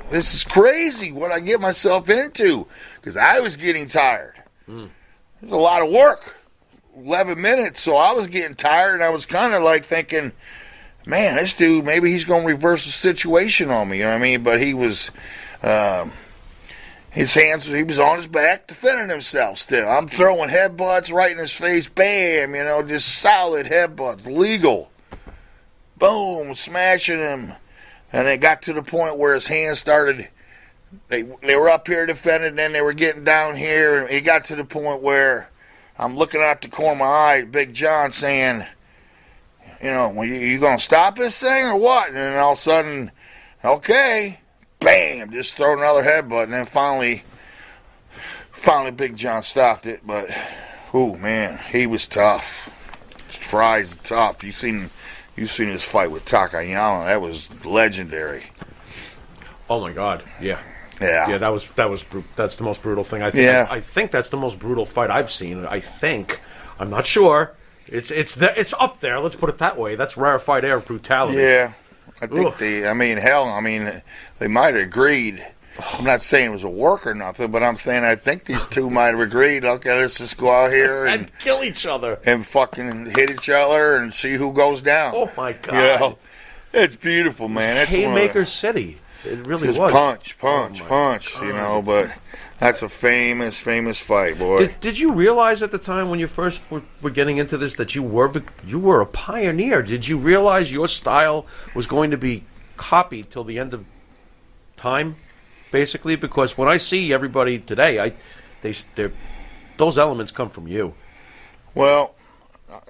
this is crazy what I get myself into. Because I was getting tired. It was a lot of work. 11 minutes, so I was getting tired, and I was kind of like thinking, man, this dude, maybe he's going to reverse the situation on me, you know what I mean? But he was His hands, he was on his back defending himself still. I'm throwing headbutts right in his face. Bam, just solid headbutts. Legal. Boom, smashing him. And it got to the point where his hands started, they were up here defending, then they were getting down here. And it got to the point where I'm looking out the corner of my eye, Big John saying, well, you going to stop this thing or what? And then all of a sudden, okay. Bam! Just throw another headbutt, and then finally, Big John stopped it. But, oh man, he was tough. Fry's tough. You seen his fight with Takayama? That was legendary. Oh my God! Yeah. Yeah. That's the most brutal thing. I think that's the most brutal fight I've seen. I'm not sure. It's up there. Let's put it that way. That's rarefied air brutality. Yeah. I think they might have agreed. I'm not saying it was a work or nothing, but I'm saying I think these two might have agreed, okay, let's just go out here and kill each other. And fucking hit each other and see who goes down. Oh, my God. It's beautiful, man. It's Haymaker City. It really was. Punch, but that's a famous fight, boy. Did you realize at the time when you first were getting into this that you were a pioneer? Did you realize your style was going to be copied till the end of time, basically? Because when I see everybody today, those elements come from you. Well,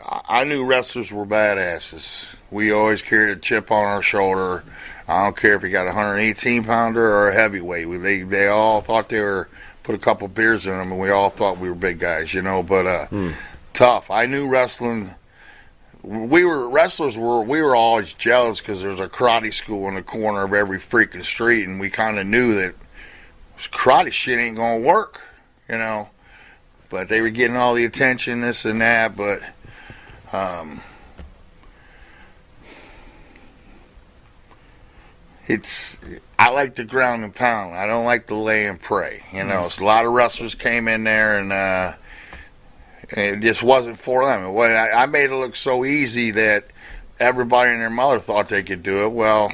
I knew wrestlers were badasses. We always carried a chip on our shoulder. I don't care if you got a 118-pounder or a heavyweight. They all thought they were put a couple beers in them, and we all thought we were big guys, But tough. I knew wrestling. We were always jealous because there's a karate school in the corner of every freaking street, and we kind of knew that karate shit ain't gonna work, But they were getting all the attention, this and that, but. I like the ground and pound. I don't like the lay and pray. A lot of wrestlers came in there and it just wasn't for them. I made it look so easy that everybody and their mother thought they could do it. Well,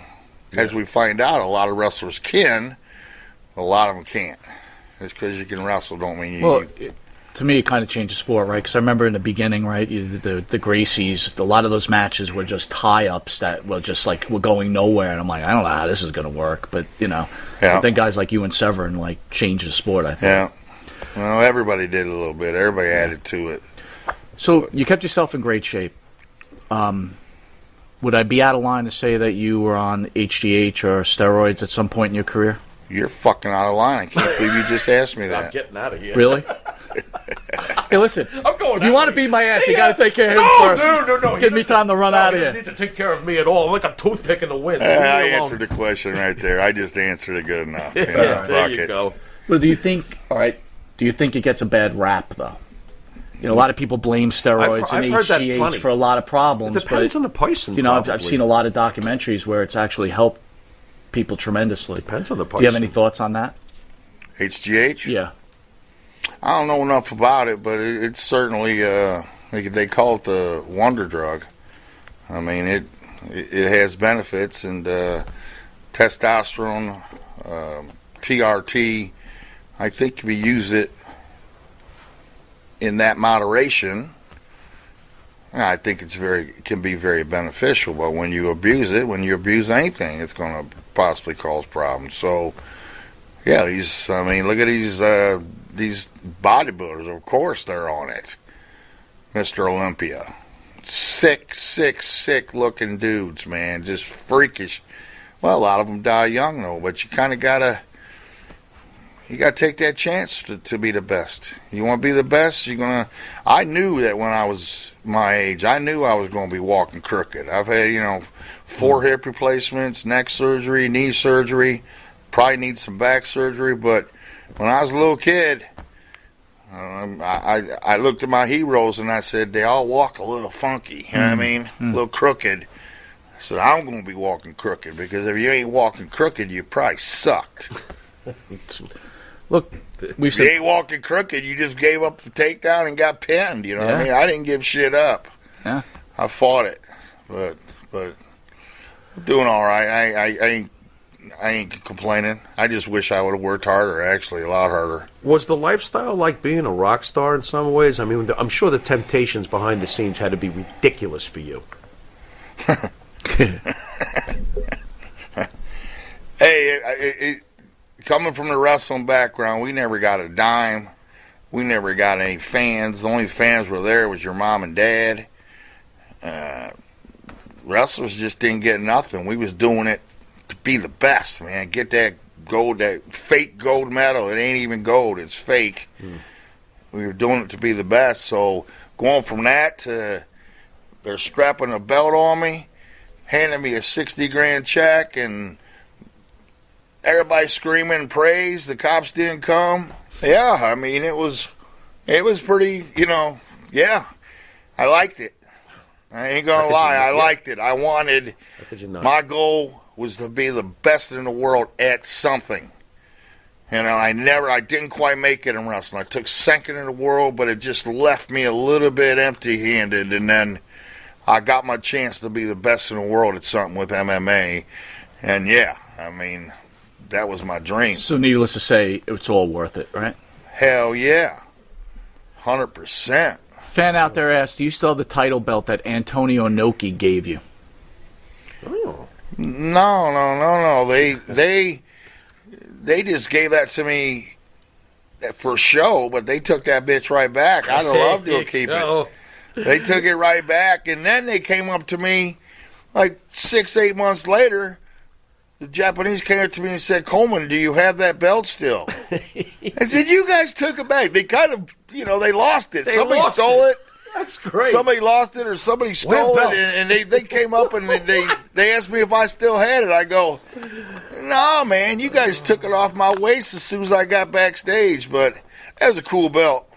as we find out, a lot of wrestlers can. A lot of them can't. Just because you can wrestle don't mean you... Well, to me, it kind of changed the sport, right? Because I remember in the beginning, right, the Gracies, a lot of those matches were just tie-ups that were just like, were going nowhere. And I'm like, I don't know how this is going to work. But, I think guys like you and Severin, changed the sport, I think. Yeah. Well, everybody did a little bit. Everybody added to it. So you kept yourself in great shape. Would I be out of line to say that you were on HGH or steroids at some point in your career? You're fucking out of line. I can't believe you just asked me that. I'm getting out of here. Really? Hey, listen. I'm going. If you want to beat my ass, you got to take care of him first. No. Give me time to run out of here. You need to take care of me at all. I'm like a toothpick in the wind. I answered the question right there. I just answered it good enough. There you go. Well, do you think it gets a bad rap, though? A lot of people blame steroids and HGH for a lot of problems. It depends on the person. I've seen a lot of documentaries where it's actually helped people tremendously. Depends on the person. Do you have any thoughts on that? HGH? Yeah. I don't know enough about it, but it's certainly they call it the wonder drug. I mean, it has benefits, and testosterone, TRT. I think if you use it in that moderation, I think it can be very beneficial. But when you abuse anything, it's going to possibly cause problems. So, yeah, look at these bodybuilders. Of course, they're on it. Mr. Olympia, sick looking dudes, man, just freakish. Well, a lot of them die young though, but you kind of gotta take that chance to be the best. You want to be the best, I knew that when I was my age, I knew I was going to be walking crooked. I've had, 4 hip replacements, neck surgery, knee surgery, probably need some back surgery, but when I was a little kid, I looked at my heroes and I said, they all walk a little funky, you know what I mean? A little crooked. I said, I'm going to be walking crooked, because if you ain't walking crooked, you probably sucked. Look, if you ain't walking crooked, you just gave up the takedown and got pinned, you know what I mean? I didn't give shit up. Yeah. I fought it, but I'm doing all right. I ain't complaining. I just wish I would have worked harder, actually, a lot harder. Was the lifestyle like being a rock star in some ways? I mean, I'm sure the temptations behind the scenes had to be ridiculous for you. Hey, coming from the wrestling background, we never got a dime. We never got any fans. The only fans were there was your mom and dad. Wrestlers just didn't get nothing. We was doing it to be the best, man. Get that gold, that fake gold medal. It ain't even gold. It's fake. We were doing it to be the best. So going from that to they're strapping a belt on me, handing me a $60,000 check, and everybody screaming praise. The cops didn't come. Yeah, I mean, it was pretty, yeah, I liked it. I ain't going to lie, I liked it. I wanted, my goal was to be the best in the world at something. I didn't quite make it in wrestling. I took second in the world, but it just left me a little bit empty-handed, and then I got my chance to be the best in the world at something with MMA, and yeah, I mean, that was my dream. So needless to say, it's all worth it, right? Hell yeah. 100%. Fan out there asked, do you still have the title belt that Antonio Inoki gave you? Oh. No. They just gave that to me for show, but they took that bitch right back. I'd have loved to keep it. They took it right back, and then they came up to me like 6-8 months later. The Japanese came up to me and said, Coleman, do you have that belt still? I said, you guys took it back. They kind of, they lost it. Somebody stole it. That's great. Somebody lost it or somebody stole it, and they came up and they asked me if I still had it. I go, no, man, you guys took it off my waist as soon as I got backstage. But that was a cool belt.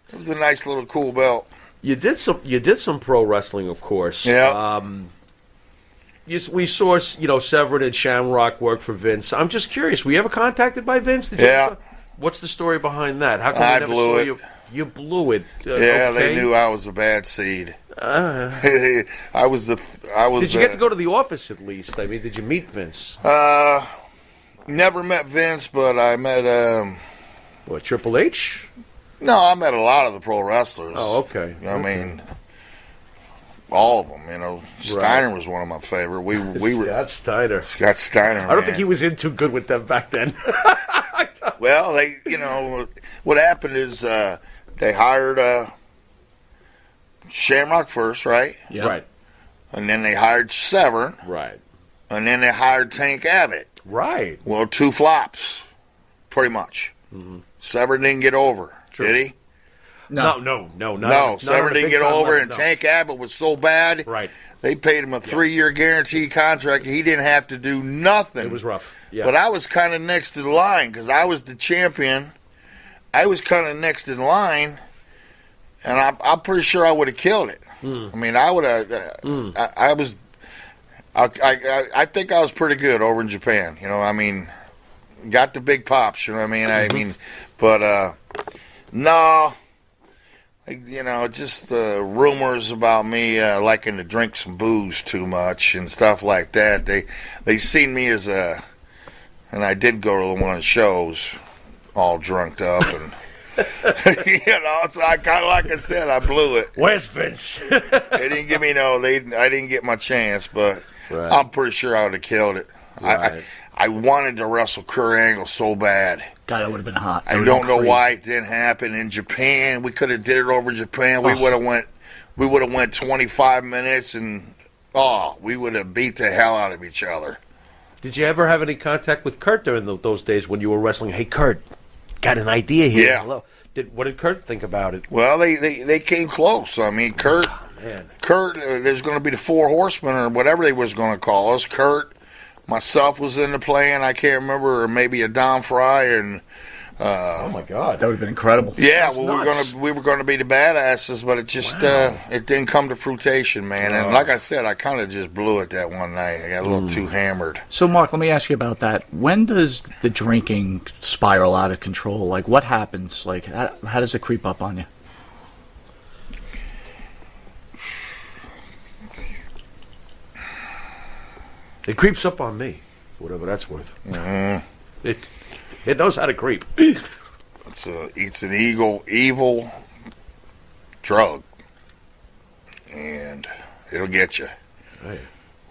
It was a nice little cool belt. You did some pro wrestling, of course. Yeah. We saw, Severin and Shamrock work for Vince. I'm just curious. Were you ever contacted by Vince? What's the story behind that? How come I we never blew saw it. you? You blew it. Yeah, okay. They knew I was a bad seed. I was. Did you get to go to the office at least? I mean, did you meet Vince? Never met Vince, but I met. Triple H? No, I met a lot of the pro wrestlers. Oh, okay. I mean, all of them. Steiner was one of my favorite. We were Scott Steiner. Scott Steiner. I don't think he was in too good with them back then. Well, what happened is they hired Shamrock first, right? Yeah. Right. And then they hired Severin. Right. And then they hired Tank Abbott. Right. Well, 2 flops, pretty much. Mm-hmm. Severin didn't get over, did he? No. Severin didn't get over, and Tank Abbott was so bad. Right. They paid him a 3-year guaranteed contract. He didn't have to do nothing. It was rough. Yeah. But I was kind of next in line because I was the champion. I was kind of next in line, and I'm pretty sure I would have killed it. I mean, I would have. I was. I think I was pretty good over in Japan. I mean, got the big pops. You know what I mean? I mean, but no. Just rumors about me liking to drink some booze too much and stuff like that. They seen me as and I did go to one of the shows, all drunked up, and so I kind of, like I said, I blew it. Where's Vince? They didn't give me I didn't get my chance, but I'm pretty sure I would have killed it. Right. I wanted to wrestle Kurt Angle so bad. God, that would have been hot. I don't know why it didn't happen in Japan. We could have did it over Japan. We would have went 25 minutes, and we would have beat the hell out of each other. Did you ever have any contact with Kurt during those days when you were wrestling? Hey, Kurt, got an idea here. Yeah. Hello. What did Kurt think about it? Well, they came close. I mean, Kurt. Kurt, there's going to be the 4 Horsemen or whatever they was going to call us. Kurt. Myself was in the plan. I can't remember, or maybe a Don Fry, and oh my God, that would have been incredible. Yeah, we were gonna be the badasses, but it just it didn't come to fruition, man. And like I said, I kind of just blew it that one night. I got a little too hammered. So, Mark, let me ask you about that. When does the drinking spiral out of control? Like, what happens? Like, how does it creep up on you? It creeps up on me. whatever that's worth. Mm-hmm. It knows how to creep. It's an evil drug, and it'll get you. Right.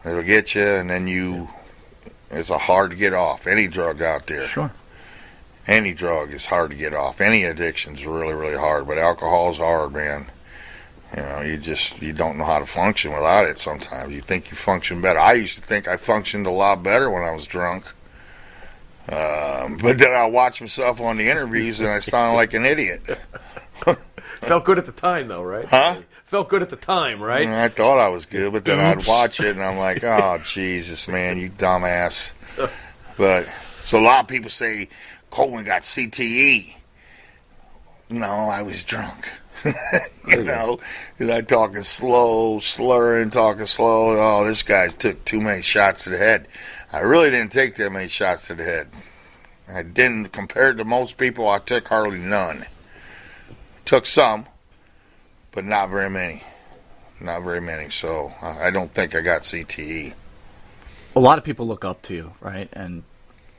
It'll get you, and then it's hard to get off. Any drug out there. Sure. Any drug is hard to get off. Any addiction's really, really hard, but alcohol's hard, man. You know, you don't know how to function without it sometimes. You think you function better. I used to think I functioned a lot better when I was drunk. But then I watch myself on the interviews and I sound like an idiot. Felt good at the time, though, right? Huh? Felt good at the time, right? I thought I was good, but then I'd watch it and I'm like, oh, Jesus, man, you dumbass. But, so a lot of people say, Coleman got CTE. No, I was drunk. You know, because I talking slow, slurring, talking slow. Oh, this guy took too many shots to the head. I really didn't take that many shots to the head. I didn't, compared to most people, I took hardly none. Took some, but not very many. Not very many, so I don't think I got CTE. A lot of people look up to you, right? And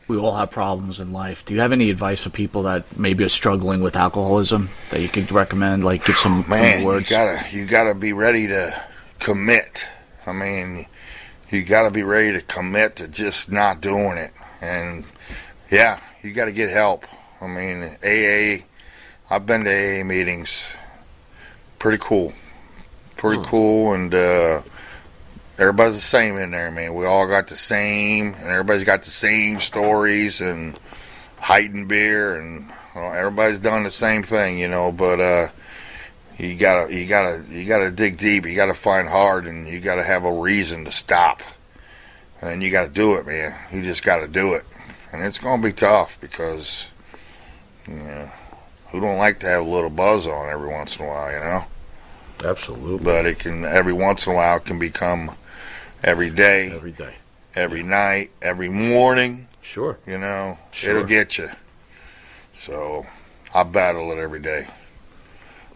we all have problems in life. Do you have any advice for people that maybe are struggling with alcoholism that you could recommend? Like, give some words. You gotta be ready to commit. I mean, you gotta be ready to commit to just not doing it. And yeah, you gotta get help. I mean, AA. I've been to AA meetings. Pretty cool. Pretty cool, and everybody's the same in there, man. We all got the same, and everybody's got the same stories and hiding beer, and everybody's done the same thing, you know. But you gotta dig deep. You gotta find hard, and you gotta have a reason to stop. And then you gotta do it, man. You just gotta do it, and it's gonna be tough because, who don't like to have a little buzz on every once in a while, you know? Absolutely. But it can, every once in a while, it can become every day, every night, every morning. Sure. You know, Sure. It'll get you. So I battle it every day.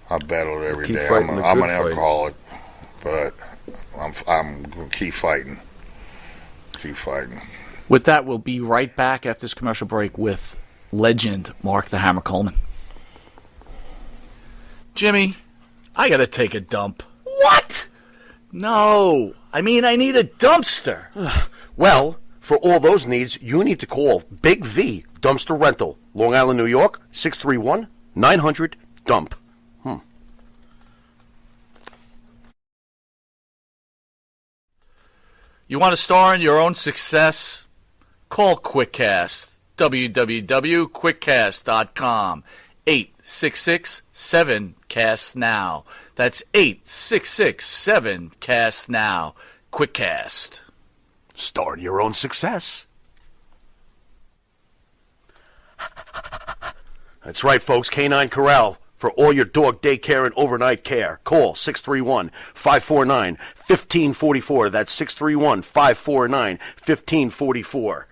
I'm an alcoholic, but I'm gonna keep fighting. Keep fighting. With that, we'll be right back after this commercial break with legend Mark the Hammer Coleman. Jimmy, I gotta take a dump. What? No, I mean I need a dumpster. Well, for all those needs, you need to call Big V Dumpster Rental, Long Island, New York, 631-900-DUMP. You want to star in your own success? Call QuickCast. www.quickcast.com. 866-7-CAST-NOW. That's 866-7-CAST-NOW. QuickCast. Start your own success. That's right, folks. Canine Corral for all your dog daycare and overnight care. Call 631-549-1544. That's 631-549-1544.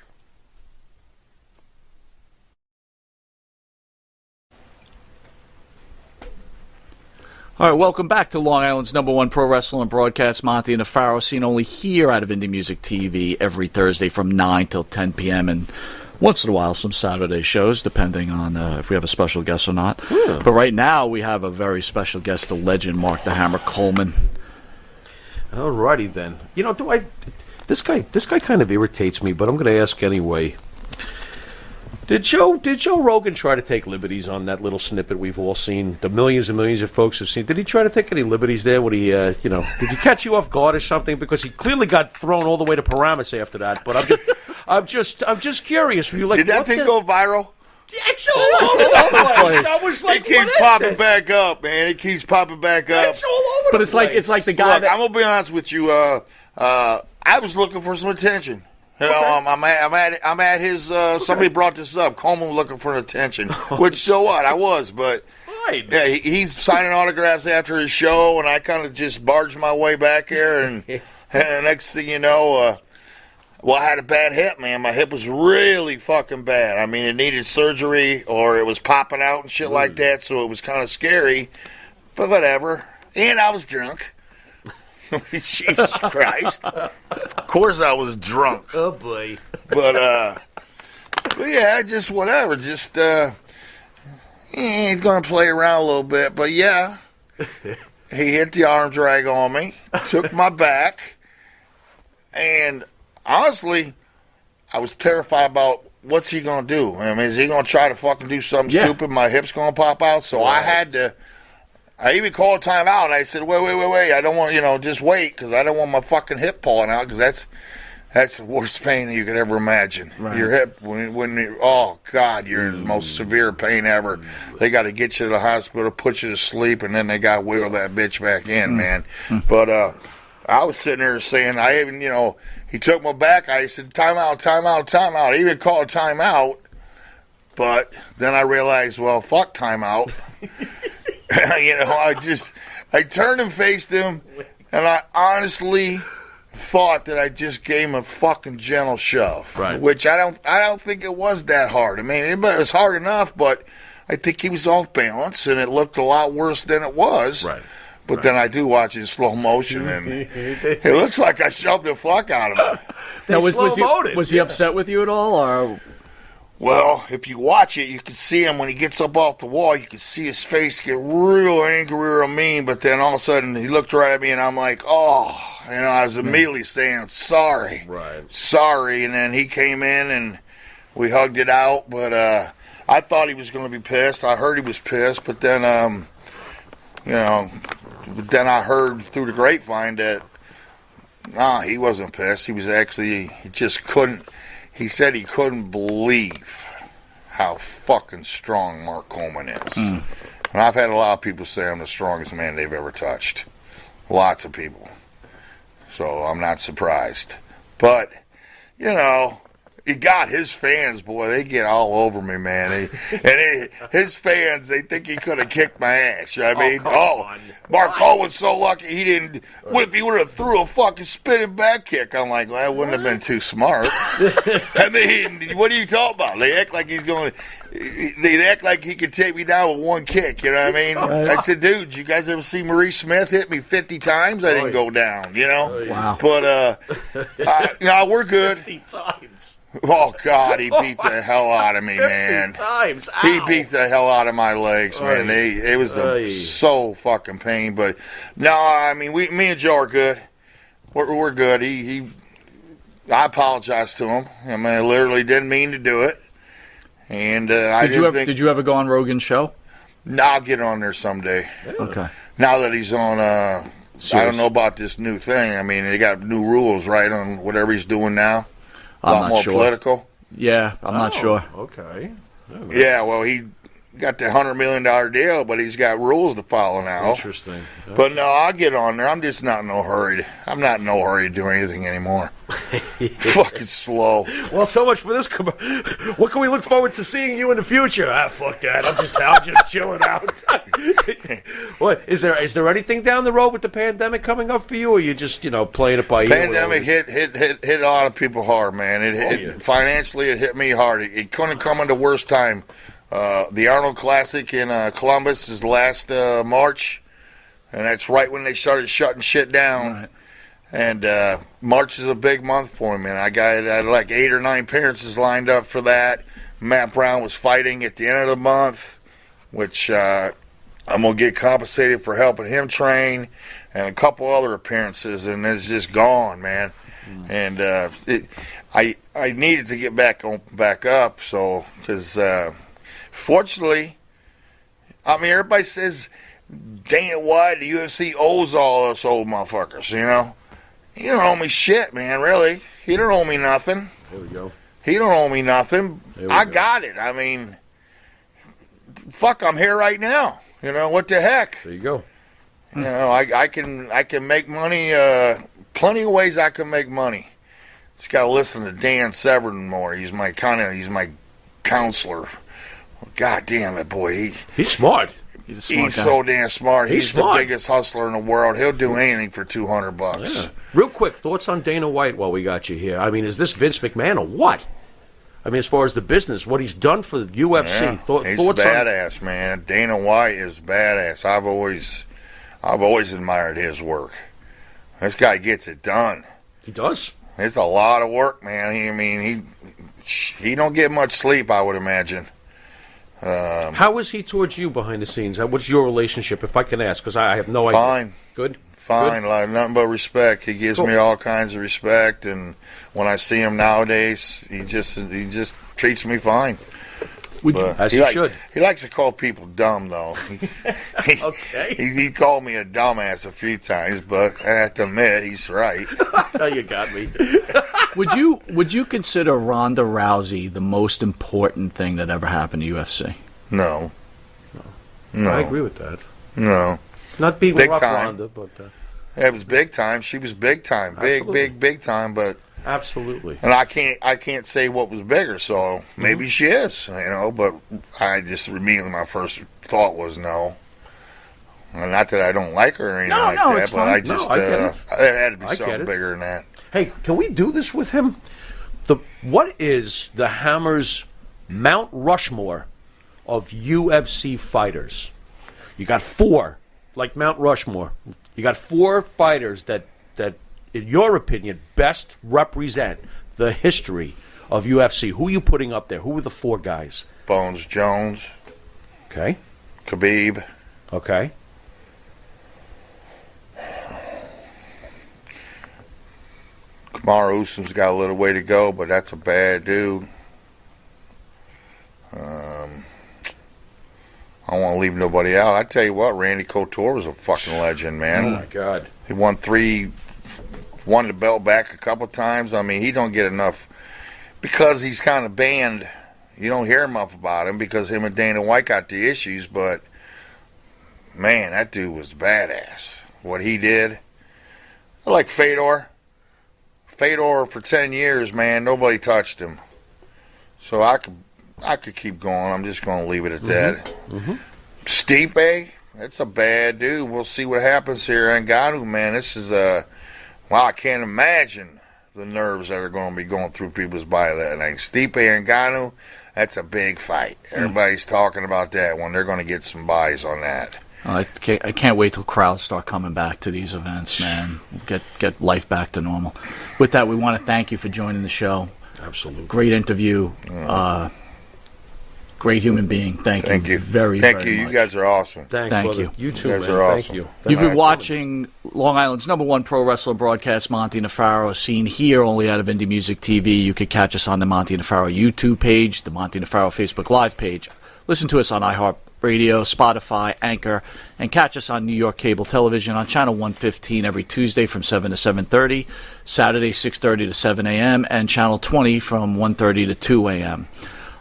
All right, welcome back to Long Island's #1 pro wrestling broadcast. Monty and Faro, seen only here out of Indie Music TV every Thursday from 9 till 10 p.m. and once in a while some Saturday shows, depending on if we have a special guest or not. Yeah. But right now we have a very special guest, the legend Mark the Hammer Coleman. All righty then. You know, this guy kind of irritates me, but I'm going to ask anyway. Did Joe Rogan try to take liberties on that little snippet we've all seen? The millions and millions of folks have seen. Did he try to take any liberties there? Did he catch you off guard or something? Because he clearly got thrown all the way to Paramus after that. But I'm just curious. Were you like, did that thing go viral? It's all over the place. I was like, it keeps popping back up, man. It keeps popping back up. It's all over the place. But it's like the guy Look, I'm gonna be honest with you. I was looking for some attention. You know, I'm at his. Somebody brought this up. Coleman was looking for attention, which so what? I was, but Fine. yeah, he's signing autographs after his show, and I kind of just barged my way back here, and next thing you know, I had a bad hip, man. My hip was really fucking bad. I mean, it needed surgery, or it was popping out and shit like that, so it was kind of scary. But whatever. And I was drunk. Jesus Christ. Of course I was drunk. Oh, boy. But yeah, just whatever. Just he's gonna play around a little bit. But yeah, he hit the arm drag on me, took my back, and honestly, I was terrified about what's he gonna do. I mean, is he gonna try to fucking do something stupid? My hip's gonna pop out. So I had to. I even called a timeout. And I said, wait. I don't want, just wait, because I don't want my fucking hip falling out, because that's the worst pain that you could ever imagine. Right. Your hip, oh, God, you're in the most severe pain ever. They got to get you to the hospital, put you to sleep, and then they got to wheel that bitch back in, man. But I was sitting there saying, I even, he took my back. I said, timeout. I even called timeout. But then I realized, well, fuck timeout. I turned and faced him, and I honestly thought that I just gave him a fucking gentle shove, right. Which I don't think it was that hard. I mean, it was hard enough, but I think he was off balance, and it looked a lot worse than it was. Right. But then I do watch it in slow motion, and it looks like I shoved the fuck out of him. Now, was he upset with you at all, or? Well, if you watch it, you can see him when he gets up off the wall. You can see his face get real angry, real mean. But then all of a sudden, he looked right at me, and I'm like, oh. I was immediately saying, sorry. Right. Sorry. And then he came in, and we hugged it out. But I thought he was going to be pissed. I heard he was pissed. But then, then I heard through the grapevine that, he wasn't pissed. He was actually, he just couldn't. He said he couldn't believe how fucking strong Mark Coleman is. And I've had a lot of people say I'm the strongest man they've ever touched. Lots of people. So I'm not surprised. But, he got his fans, boy, they get all over me, man. His fans, they think he could have kicked my ass. I mean, Mark Coleman's so lucky he didn't. What if he would have threw a fucking spinning back kick? I'm like, well, that wouldn't have been too smart. I mean, what are you talking about? They act like he's going. They act like he could take me down with one kick. You know what I mean? I said, dude, you guys ever see Maurice Smith hit me 50 times? I didn't go down. Wow. But no, we're good. 50 times. Oh, God, he beat the hell out of me, man. 50 times. Ow. He beat the hell out of my legs, man. It was so fucking pain. But, no, I mean, me and Joe are good. We're good. I apologize to him. I mean, I literally didn't mean to do it. And Did you ever go on Rogan's show? No, I'll get on there someday. Okay. Now that he's on, I don't know about this new thing. I mean, they got new rules, right, on whatever he's doing now. A lot more political. Yeah, I'm not sure. Okay. Yeah, well, he got the $100 million deal, but he's got rules to follow now. Interesting. Okay. But no, I'll get on there. I'm just not in no hurry. I'm not in no hurry to do anything anymore. Fucking slow. Well, so much for this. What can we look forward to seeing you in the future? Fuck that. I'm just chilling out. What is there anything down the road with the pandemic coming up for you, or you just playing it by ear? Pandemic hit a lot of people hard, man. Financially, it hit me hard. It couldn't come at the worst time. The Arnold Classic in Columbus is last March, and that's right when they started shutting shit down. Right. And March is a big month for me, and I had like 8 or 9 appearances lined up for that. Matt Brown was fighting at the end of the month, which I'm going to get compensated for helping him train, and a couple other appearances, and it's just gone, man. And I needed to get back up, so because fortunately, I mean, everybody says Dana White, the UFC owes all us old motherfuckers, He don't owe me shit, man, really. He don't owe me nothing. There we go. He don't owe me nothing. I got it. I mean, fuck, I'm here right now. What the heck? There you go. I can make money, plenty of ways I can make money. Just got to listen to Dan Severn more. He's my counselor. God damn it, boy. He's smart. He's so damn smart. He's the biggest hustler in the world. He'll do anything for $200. Yeah. Real quick, thoughts on Dana White while we got you here. I mean, is this Vince McMahon or what? I mean, as far as the business, what he's done for the UFC. Yeah, he's badass, man. Dana White is badass. I've always admired his work. This guy gets it done. He does. It's a lot of work, man. He don't get much sleep, I would imagine. How is he towards you behind the scenes? What's your relationship, if I can ask? Because I have no idea. Fine. Good? Fine. Good? Like, nothing but respect. He gives me all kinds of respect, and when I see him nowadays, he just treats me fine. As he should. He likes to call people dumb, though. Okay. He called me a dumbass a few times, but I have to admit, he's right. Oh, you got me. Would you consider Ronda Rousey the most important thing that ever happened to UFC? No. I agree with that. No. Not being Big rough time. Ronda, but... It was big time. She was big time. Big time, but... Absolutely. And I can't say what was bigger, so maybe she is, but I just immediately my first thought was no. And not that I don't like her or anything that, but I just there had to be something bigger than that. Hey, can we do this with him? What is the Hammer's Mount Rushmore of UFC fighters? You got 4, like Mount Rushmore. You got 4 fighters that in your opinion, best represent the history of UFC. Who are you putting up there? Who are the 4 guys? Bones Jones. Okay. Khabib. Okay. Kamaru Usman's got a little way to go, but that's a bad dude. I don't want to leave nobody out. I tell you what, Randy Couture was a fucking legend, man. Oh, my God. He won the belt back a couple times. I mean, he don't get enough because he's kind of banned. You don't hear enough about him because him and Dana White got the issues. But man, that dude was badass. What he did, I like Fedor. Fedor for 10 years, man, nobody touched him. So I could keep going. I'm just going to leave it at that. Stipe, that's a bad dude. We'll see what happens here. Ngannou, man, this is a... Wow, I can't imagine the nerves that are going to be going through people's body that night. Stipe and Ngannou, that's a big fight. Everybody's talking about that one. They're going to get some buys on that. I can't wait till crowds start coming back to these events, man. Get life back to normal. With that, we want to thank you for joining the show. Absolutely. Great interview. Great human being. Thank you very Thank much. you. You guys are awesome. Thank brother. you. You too, You guys man. are awesome. Thank you. You've been watching Long Island's #1 pro wrestling broadcast, Monty Nefaro, seen here only out of Indie Music TV. You could catch us on the Monty Nefaro YouTube page, the Monty Nefaro Facebook Live page. Listen to us on iHeartRadio, Spotify, Anchor, and catch us on New York Cable Television on Channel 115 every Tuesday from 7 to 7:30, Saturday 6:30 to 7 a.m., and Channel 20 from 1:30 to 2 a.m.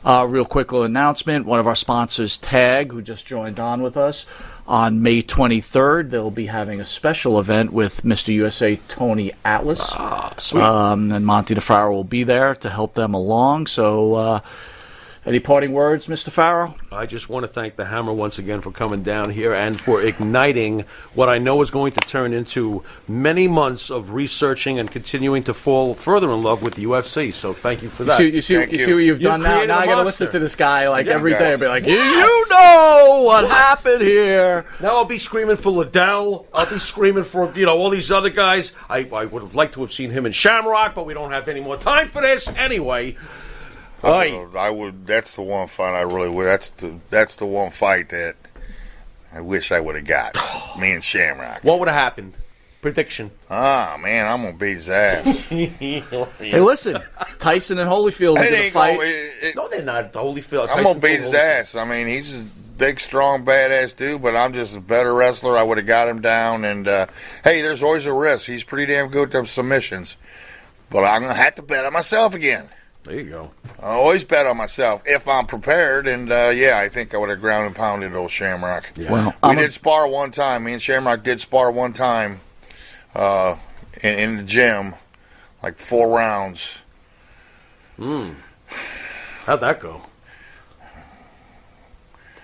Real quick little announcement. One of our sponsors, Tag, who just joined on with us, on May 23rd, they'll be having a special event with Mr. USA Tony Atlas. Sweet. And Monty Nefaro will be there to help them along. So, any parting words, Mr. Farrow? I just want to thank the Hammer once again for coming down here and for igniting what I know is going to turn into many months of researching and continuing to fall further in love with the UFC. So thank you for that. You see what you've done now? created Now a I got to monster. listen to this guy every guys. day and be like, you know what happened here. Now I'll be screaming for Liddell. I'll be screaming for all these other guys. I would have liked to have seen him in Shamrock, but we don't have any more time for this anyway. I would. That's the one fight I really would. That's the one fight that I wish I would have got. Me and Shamrock. What would have happened? Prediction. Man, I'm gonna beat his ass. Hey, listen, Tyson and Holyfield are It going to ain't fight. No, they're not. The Holyfield. I'm gonna beat his ass. I mean, he's a big, strong, badass dude, but I'm just a better wrestler. I would have got him down. And hey, there's always a risk. He's pretty damn good with them submissions. But I'm gonna have to bet on myself again. There you go. I always bet on myself if I'm prepared. And I think I would have ground and pounded old Shamrock. Yeah. Well, We did spar one time. Me and Shamrock did spar one time in the gym, like 4 rounds. How'd that go?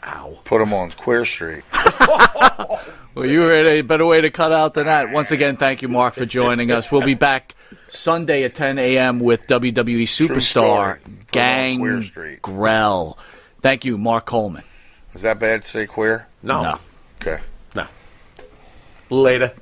Ow. Put him on Queer Street. Well, you had a better way to cut out than that. Once again, thank you, Mark, for joining us. We'll be back Sunday at 10 a.m. with WWE superstar Queer Street. Gangrel. Thank you, Mark Coleman. Is that bad to say queer? No. Okay. No. Later.